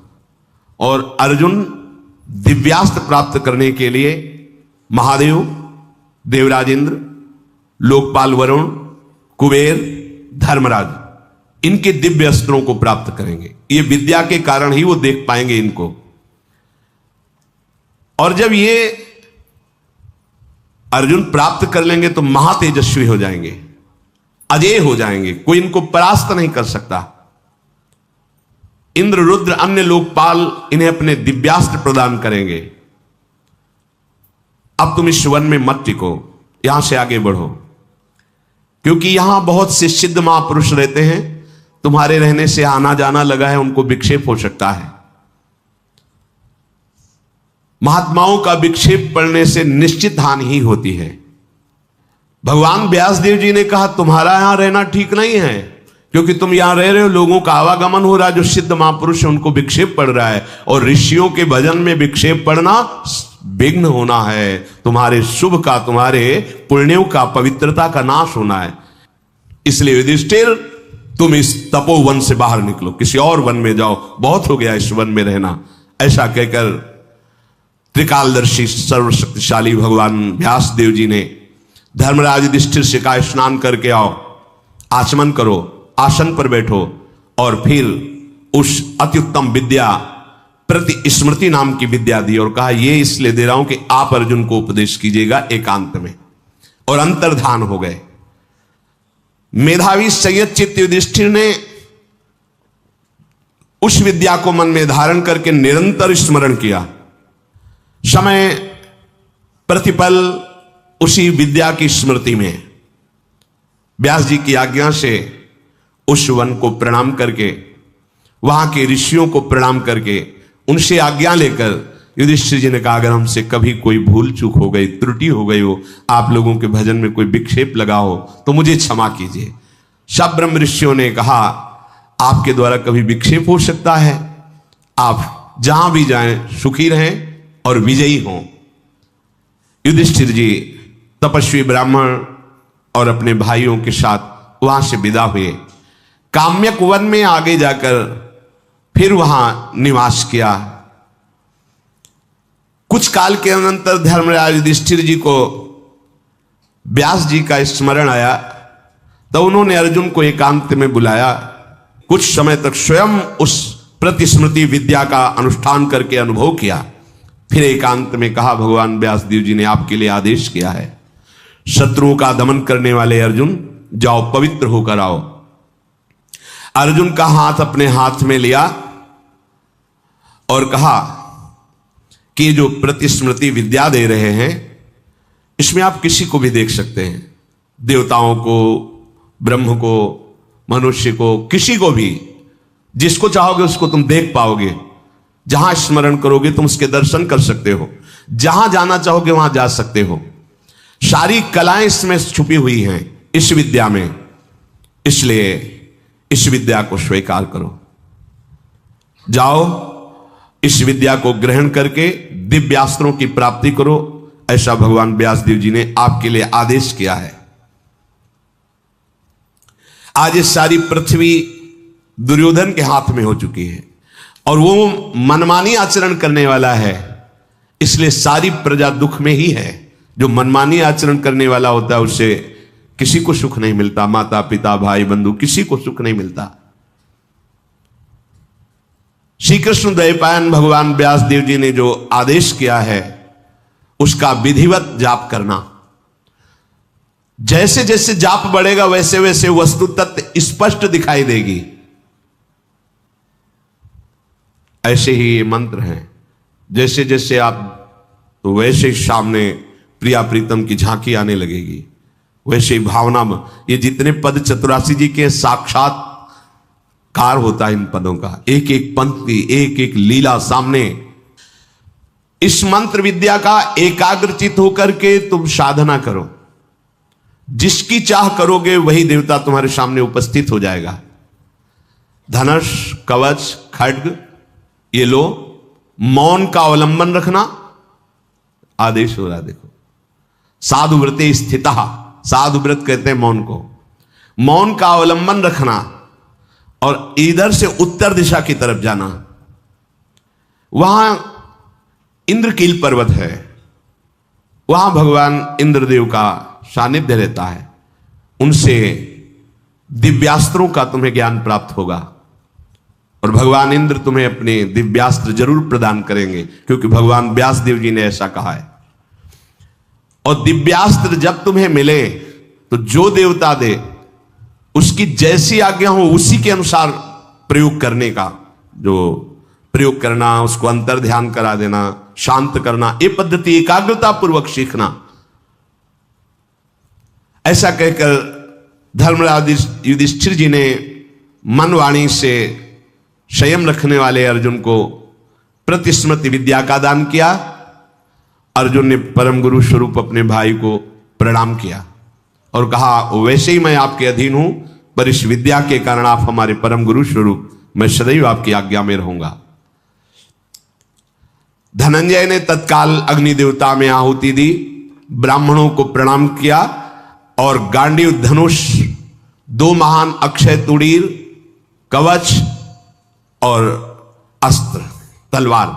और अर्जुन दिव्यास्त्र प्राप्त करने के लिए महादेव, देवराज इंद्र, लोकपाल वरुण, कुबेर, धर्मराज, इनके दिव्य अस्त्रों को प्राप्त करेंगे। ये विद्या के कारण ही वो देख पाएंगे इनको। और जब ये अर्जुन प्राप्त कर लेंगे तो महातेजस्वी हो जाएंगे, अजेय हो जाएंगे, कोई इनको परास्त नहीं कर सकता। इंद्र, रुद्र, अन्य लोकपाल इन्हें अपने दिव्यास्त्र प्रदान करेंगे। अब तुम इस वन में मत टिको, यहां से आगे बढ़ो, क्योंकि यहां बहुत से सिद्ध महापुरुष रहते हैं। तुम्हारे रहने से आना जाना लगा है, उनको विक्षेप हो सकता है। महात्माओं का विक्षेप पड़ने से निश्चित हानि ही होती है। भगवान व्यासदेव जी ने कहा तुम्हारा यहां रहना ठीक नहीं है, क्योंकि तुम यहां रह रहे हो, लोगों का आवागमन हो रहा है, जो सिद्ध महापुरुष है उनको विक्षेप पड़ रहा है। और ऋषियों के भजन में विक्षेप पड़ना विघ्न होना है, तुम्हारे शुभ का, तुम्हारे पुण्यों का, पवित्रता का नाश होना है। इसलिए युधिष्ठिर, तुम इस तपोवन से बाहर निकलो, किसी और वन में जाओ, बहुत हो गया इस वन में रहना। ऐसा कहकर त्रिकालदर्शी सर्वशक्तिशाली भगवान व्यासदेव जी ने धर्मराज युधिष्ठिर से कहा स्नान करके आओ, आचमन करो, आसन पर बैठो, और फिर उस अत्युत्तम विद्या प्रति स्मृति नाम की विद्या दी। और कहा ये इसलिए दे रहा हूं कि आप अर्जुन को उपदेश कीजिएगा एकांत में। और अंतर्धान हो गए। मेधावी संयत चित्त युधिष्ठिर ने उस विद्या को मन में धारण करके निरंतर स्मरण किया। समय प्रतिपल उसी विद्या की स्मृति में व्यास जी की आज्ञा से उस वन को प्रणाम करके, वहां के ऋषियों को प्रणाम करके, उनसे आज्ञा लेकर युधिष्ठिर जी ने कहा अगर हमसे कभी कोई भूल चूक हो गई, त्रुटि हो गई हो, आप लोगों के भजन में कोई विक्षेप लगा हो तो मुझे क्षमा कीजिए। सब ब्रह्म ऋषियों ने कहा आपके द्वारा कभी विक्षेप हो सकता है, आप जहां भी जाएं सुखी रहें और विजयी हों। युधिष्ठिर जी तपस्वी ब्राह्मण और अपने भाइयों के साथ वहां से विदा हुए। काम्यक वन में आगे जाकर फिर वहां निवास किया। कुछ काल के अनंतर धर्मराज युधिष्ठिर जी को व्यास जी का स्मरण आया, तो उन्होंने अर्जुन को एकांत में बुलाया। कुछ समय तक स्वयं उस प्रतिस्मृति विद्या का अनुष्ठान करके अनुभव किया। फिर एकांत में कहा भगवान व्यासदेव जी ने आपके लिए आदेश किया है, शत्रुओं का दमन करने वाले अर्जुन जाओ पवित्र होकर आओ। अर्जुन का हाथ अपने हाथ में लिया और कहा कि जो प्रतिस्मृति विद्या दे रहे हैं इसमें आप किसी को भी देख सकते हैं, देवताओं को, ब्रह्म को, मनुष्य को, किसी को भी, जिसको चाहोगे उसको तुम देख पाओगे। जहां स्मरण करोगे तुम उसके दर्शन कर सकते हो, जहां जाना चाहोगे वहां जा सकते हो। सारी कलाएं इसमें छुपी हुई हैं इस विद्या में, इसलिए इस विद्या को स्वीकार करो। जाओ इस विद्या को ग्रहण करके दिव्यास्त्रों की प्राप्ति करो, ऐसा भगवान व्यासदेव जी ने आपके लिए आदेश किया है। आज ये सारी पृथ्वी दुर्योधन के हाथ में हो चुकी है और वो मनमानी आचरण करने वाला है, इसलिए सारी प्रजा दुख में ही है। जो मनमानी आचरण करने वाला होता है उससे किसी को सुख नहीं मिलता, माता पिता भाई बंधु किसी को सुख नहीं मिलता। श्री कृष्ण द्वैपायन भगवान व्यासदेव जी ने जो आदेश किया है उसका विधिवत जाप करना। जैसे जैसे जाप बढ़ेगा वैसे वैसे वस्तु तत्व स्पष्ट दिखाई देगी। ऐसे ही ये मंत्र हैं, जैसे जैसे आप तो वैसे ही सामने प्रिया प्रीतम की झांकी आने लगेगी, वैसे ही भावना में ये जितने पद चतुरासी जी के साक्षात्कार होता है इन पदों का, एक एक पंक्ति एक एक लीला सामने। इस मंत्र विद्या का एकाग्रचित होकर के तुम साधना करो, जिसकी चाह करोगे वही देवता तुम्हारे सामने उपस्थित हो जाएगा। धनुष कवच खड्ग ये लो, मौन का अवलंबन रखना आदेश हो रहा है। देखो साधु व्रते स्थिता, साधु व्रत कहते हैं मौन को। मौन का अवलंबन रखना और इधर से उत्तर दिशा की तरफ जाना। वहां इंद्रकील पर्वत है, वहां भगवान इंद्रदेव का सानिध्य रहता है, उनसे दिव्यास्त्रों का तुम्हें ज्ञान प्राप्त होगा और भगवान इंद्र तुम्हें अपने दिव्यास्त्र जरूर प्रदान करेंगे, क्योंकि भगवान व्यासदेव जी ने ऐसा कहा है। और दिव्यास्त्र जब तुम्हें मिले तो जो देवता दे उसकी जैसी आज्ञा हो उसी के अनुसार प्रयोग करने का, जो प्रयोग करना, उसको अंतर ध्यान करा देना, शांत करना, ये पद्धति एकाग्रता पूर्वक सीखना। ऐसा कहकर धर्मराज युधिष्ठिर जी ने मन वाणी से संयम रखने वाले अर्जुन को प्रतिस्मृति विद्या का दान किया। अर्जुन ने परम गुरु स्वरूप अपने भाई को प्रणाम किया और कहा वैसे ही मैं आपके अधीन हूं, पर इस विद्या के कारण आप हमारे परम गुरु स्वरूप, मैं सदैव आपकी आज्ञा में रहूंगा। धनंजय ने तत्काल अग्नि देवता में आहुति दी, ब्राह्मणों को प्रणाम किया और गांडीव धनुष, दो महान अक्षय तुड़ीर, कवच और अस्त्र तलवार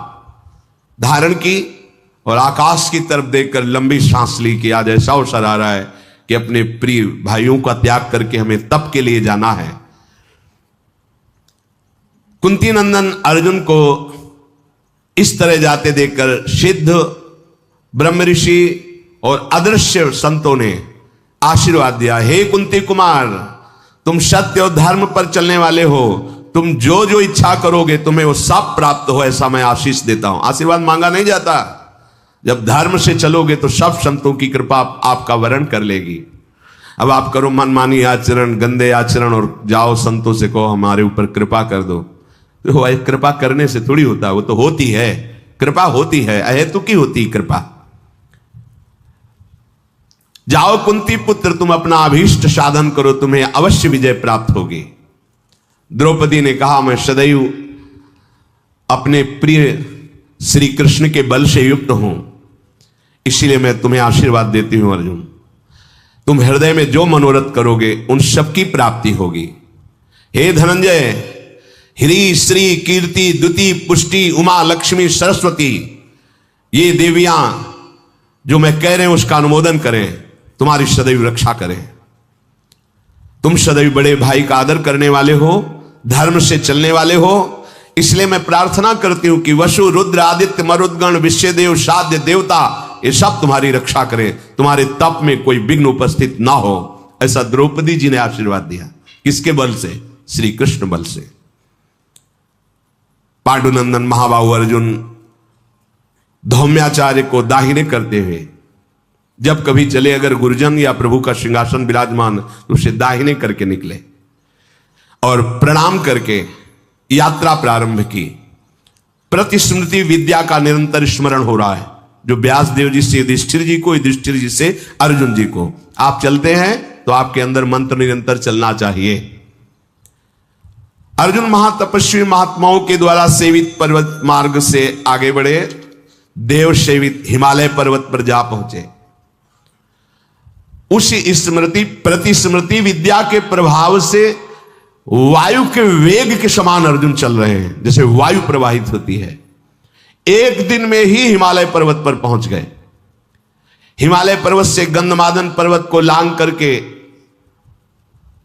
धारण की और आकाश की तरफ देखकर लंबी सांस ली कि आज ऐसा अवसर आ रहा है कि अपने प्रिय भाइयों का त्याग करके हमें तप के लिए जाना है। कुंती नंदन अर्जुन को इस तरह जाते देखकर सिद्ध, ब्रह्म ऋषि और अदृश्य संतों ने आशीर्वाद दिया, हे कुंती कुमार, तुम सत्य और धर्म पर चलने वाले हो, तुम जो जो इच्छा करोगे तुम्हें वो सब प्राप्त हो, ऐसा मैं आशीष देता हूं। आशीर्वाद मांगा नहीं जाता, जब धर्म से चलोगे तो सब संतों की कृपा आपका वरण कर लेगी। अब आप करो मनमानी आचरण, गंदे आचरण और जाओ संतों से कहो हमारे ऊपर कृपा कर दो, तो कृपा करने से थोड़ी होता, वो तो होती है, कृपा होती है, अहेतुकी होती कृपा। जाओ कुंती पुत्र, तुम अपना अभीष्ट साधन करो, तुम्हें अवश्य विजय प्राप्त होगी। द्रौपदी ने कहा मैं सदैव अपने प्रिय श्री कृष्ण के बल से युक्त हूं, इसीलिए मैं तुम्हें आशीर्वाद देती हूं अर्जुन, तुम हृदय में जो मनोरथ करोगे उन सबकी प्राप्ति होगी। हे धनंजय, ह्री श्री कीर्ति द्युति पुष्टि उमा लक्ष्मी सरस्वती, ये देवियां जो मैं कह रहे हूं उसका अनुमोदन करें, तुम्हारी सदैव रक्षा करें। तुम सदैव बड़े भाई का आदर करने वाले हो, धर्म से चलने वाले हो, इसलिए मैं प्रार्थना करती हूं कि वसु रुद्र आदित्य मरुद्गण विश्वदेव साध्य देवता ये सब तुम्हारी रक्षा करें, तुम्हारे तप में कोई विघ्न उपस्थित ना हो। ऐसा द्रौपदी जी ने आशीर्वाद दिया। किसके बल से? श्री कृष्ण बल से। पांडुनंदन महाबाहु अर्जुन धौम्याचार्य को दाहिने करते हुए जब कभी चले, अगर गुरुजन या प्रभु का सिंहासन विराजमान, तो उसे दाहिने करके निकले और प्रणाम करके यात्रा प्रारंभ की। प्रतिस्मृति विद्या का निरंतर स्मरण हो रहा है, जो व्यास देव जी से युधिष्ठिर जी को, युधिष्ठिर जी से अर्जुन जी को। आप चलते हैं तो आपके अंदर मंत्र निरंतर चलना चाहिए। अर्जुन महातपस्वी महात्माओं के द्वारा सेवित पर्वत मार्ग से आगे बढ़े, देव सेवित हिमालय पर्वत पर जा पहुंचे। उस स्मृति प्रतिस्मृति विद्या के प्रभाव से वायु के वेग के समान अर्जुन चल रहे हैं, जैसे वायु प्रवाहित होती है। एक दिन में ही हिमालय पर्वत पर पहुंच गए। हिमालय पर्वत से गंधमादन पर्वत को लांग करके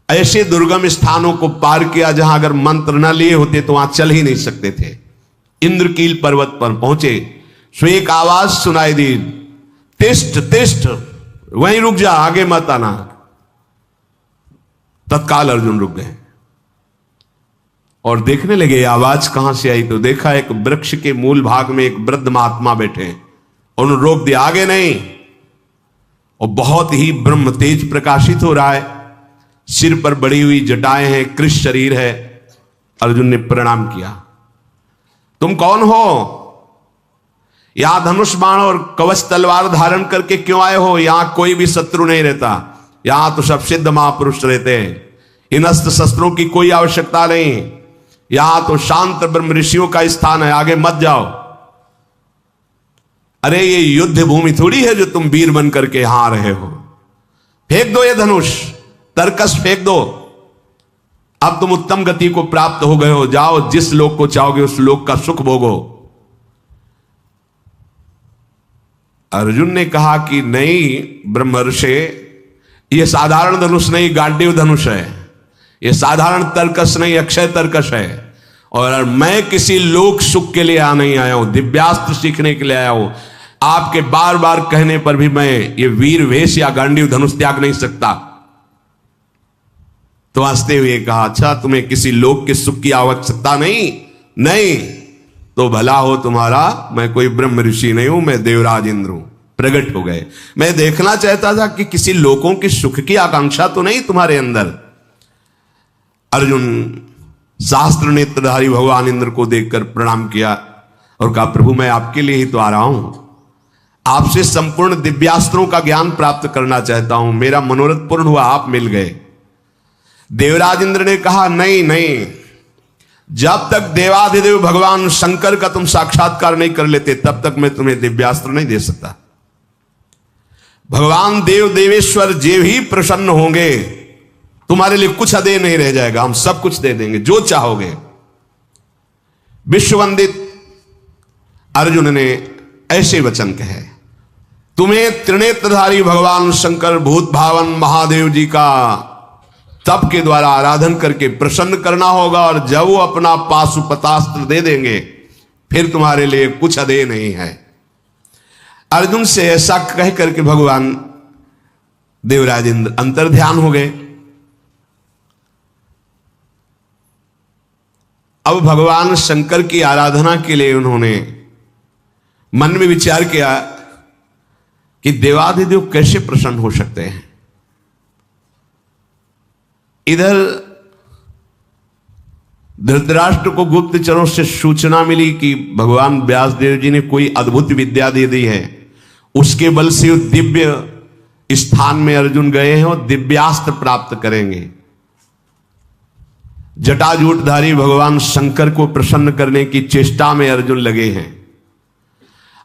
ऐसे दुर्गम स्थानों को पार किया जहां अगर मंत्र न लिए होते तो वहां चल ही नहीं सकते थे। इंद्रकील पर्वत पर पहुंचे, सो एक आवाज सुनाई दी, तिष्ठ तिष्ठ, वहीं रुक जा, आगे मत आना। तत्काल अर्जुन रुक गए और देखने लगे आवाज कहां से आई। तो देखा एक वृक्ष के मूल भाग में एक वृद्ध महात्मा बैठे, उन्होंने रोक दिया, आगे नहीं। और बहुत ही ब्रह्म तेज प्रकाशित हो रहा है, सिर पर बड़ी हुई जटाएं हैं, कृष्ण शरीर है। अर्जुन ने प्रणाम किया, तुम कौन हो? यहां धनुष बाण और कवच तलवार धारण करके क्यों आए हो? यहां कोई भी शत्रु नहीं रहता, यहां तो सब सिद्ध महापुरुष रहते हैं। इन अस्त्र शस्त्रों की कोई आवश्यकता नहीं, यहां तो शांत ब्रह्म ऋषियों का स्थान है, आगे मत जाओ। अरे ये युद्ध भूमि थोड़ी है जो तुम वीर बन करके यहां आ रहे हो। फेंक दो ये धनुष, तरकस फेंक दो। अब तुम उत्तम गति को प्राप्त हो गए हो, जाओ जिस लोक को चाहोगे उस लोक का सुख भोगो। अर्जुन ने कहा कि नहीं ब्रह्मर्षि, यह साधारण धनुष नहीं, गांडीव धनुष है। यह साधारण तरकस नहीं, अक्षय तरकस है। और मैं किसी लोक सुख के लिए नहीं आया हूं, दिव्यास्त्र सीखने के लिए आया हूं। आपके बार बार कहने पर भी मैं ये वीर वेश या गांडीव धनुष त्याग नहीं सकता। तो हंसते हुए कहा, अच्छा तुम्हें किसी लोक के सुख की आवश्यकता नहीं? नहीं तो भला हो तुम्हारा, मैं कोई ब्रह्म ऋषि नहीं हूं, मैं देवराज इंद्र हूं। प्रकट हो गए। मैं देखना चाहता था कि किसी लोगों के सुख की आकांक्षा तो नहीं तुम्हारे अंदर। अर्जुन शास्त्र नेत्रधारी भगवान इंद्र को देखकर प्रणाम किया और कहा, प्रभु मैं आपके लिए ही तो आ रहा हूं, आपसे संपूर्ण दिव्यास्त्रों का ज्ञान प्राप्त करना चाहता हूं। मेरा मनोरथ पूर्ण हुआ, आप मिल गए। देवराज इंद्र ने कहा, नहीं नहीं, जब तक देवाधिदेव भगवान शंकर का तुम साक्षात्कार नहीं कर लेते तब तक मैं तुम्हें दिव्यास्त्र नहीं दे सकता। भगवान देव देवेश्वर जे भी प्रसन्न होंगे, तुम्हारे लिए कुछ अदेय नहीं रह जाएगा, हम सब कुछ दे देंगे जो चाहोगे। विश्ववंदित अर्जुन ने ऐसे वचन कहे, तुम्हें त्रिनेत्रधारी भगवान शंकर भूत भावन महादेव जी का तप के द्वारा आराधन करके प्रसन्न करना होगा, और जब वो अपना पाशुपतास्त्र दे देंगे फिर तुम्हारे लिए कुछ अदेय नहीं है। अर्जुन से ऐसा कह करके भगवान देवराज इंद्र अंतर्ध्यान हो गए। अब भगवान शंकर की आराधना के लिए उन्होंने मन में विचार किया कि देवाधिदेव कैसे प्रसन्न हो सकते हैं। इधर धृतराष्ट्र को गुप्तचरों से सूचना मिली कि भगवान व्यासदेव जी ने कोई अद्भुत विद्या दे दी है, उसके बल से दिव्य स्थान में अर्जुन गए हैं और दिव्यास्त्र प्राप्त करेंगे। जटाजूटधारी भगवान शंकर को प्रसन्न करने की चेष्टा में अर्जुन लगे हैं।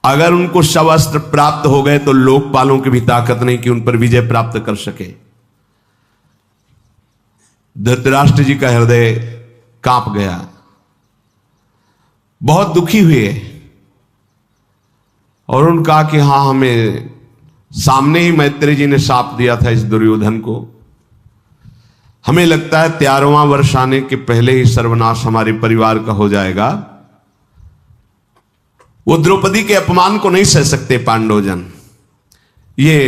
अगर उनको सब अस्त्र प्राप्त हो गए तो लोकपालों की भी ताकत नहीं कि उन पर विजय प्राप्त कर सके। धृतराष्ट्र जी का हृदय कांप गया, बहुत दुखी हुए और उन्होंने कहा कि हां, हमें सामने ही मैत्री जी ने शाप दिया था इस दुर्योधन को। हमें लगता है 13वां वर्ष आने के पहले ही सर्वनाश हमारे परिवार का हो जाएगा। वो द्रौपदी के अपमान को नहीं सह सकते पांडवजन। ये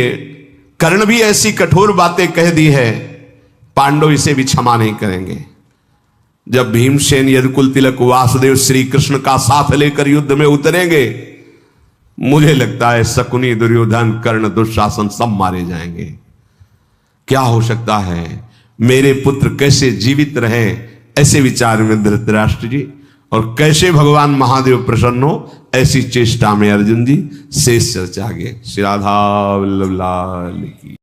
कर्ण भी ऐसी कठोर बातें कह दी है, पांडव इसे भी क्षमा नहीं करेंगे। जब भीमसेन, यदुकुल तिलक, वासुदेव श्री कृष्ण का साथ लेकर युद्ध में उतरेंगे, मुझे लगता है शकुनी, दुर्योधन, कर्ण, दुशासन सब मारे जाएंगे। क्या हो सकता है, मेरे पुत्र कैसे जीवित रहे, ऐसे विचार में धृतराष्ट्र जी और कैसे भगवान महादेव प्रसन्न हो, ऐसी चेष्टा में अर्जुन जी शेष चर्चा आगे। श्री राधा वल्लभ लाल की।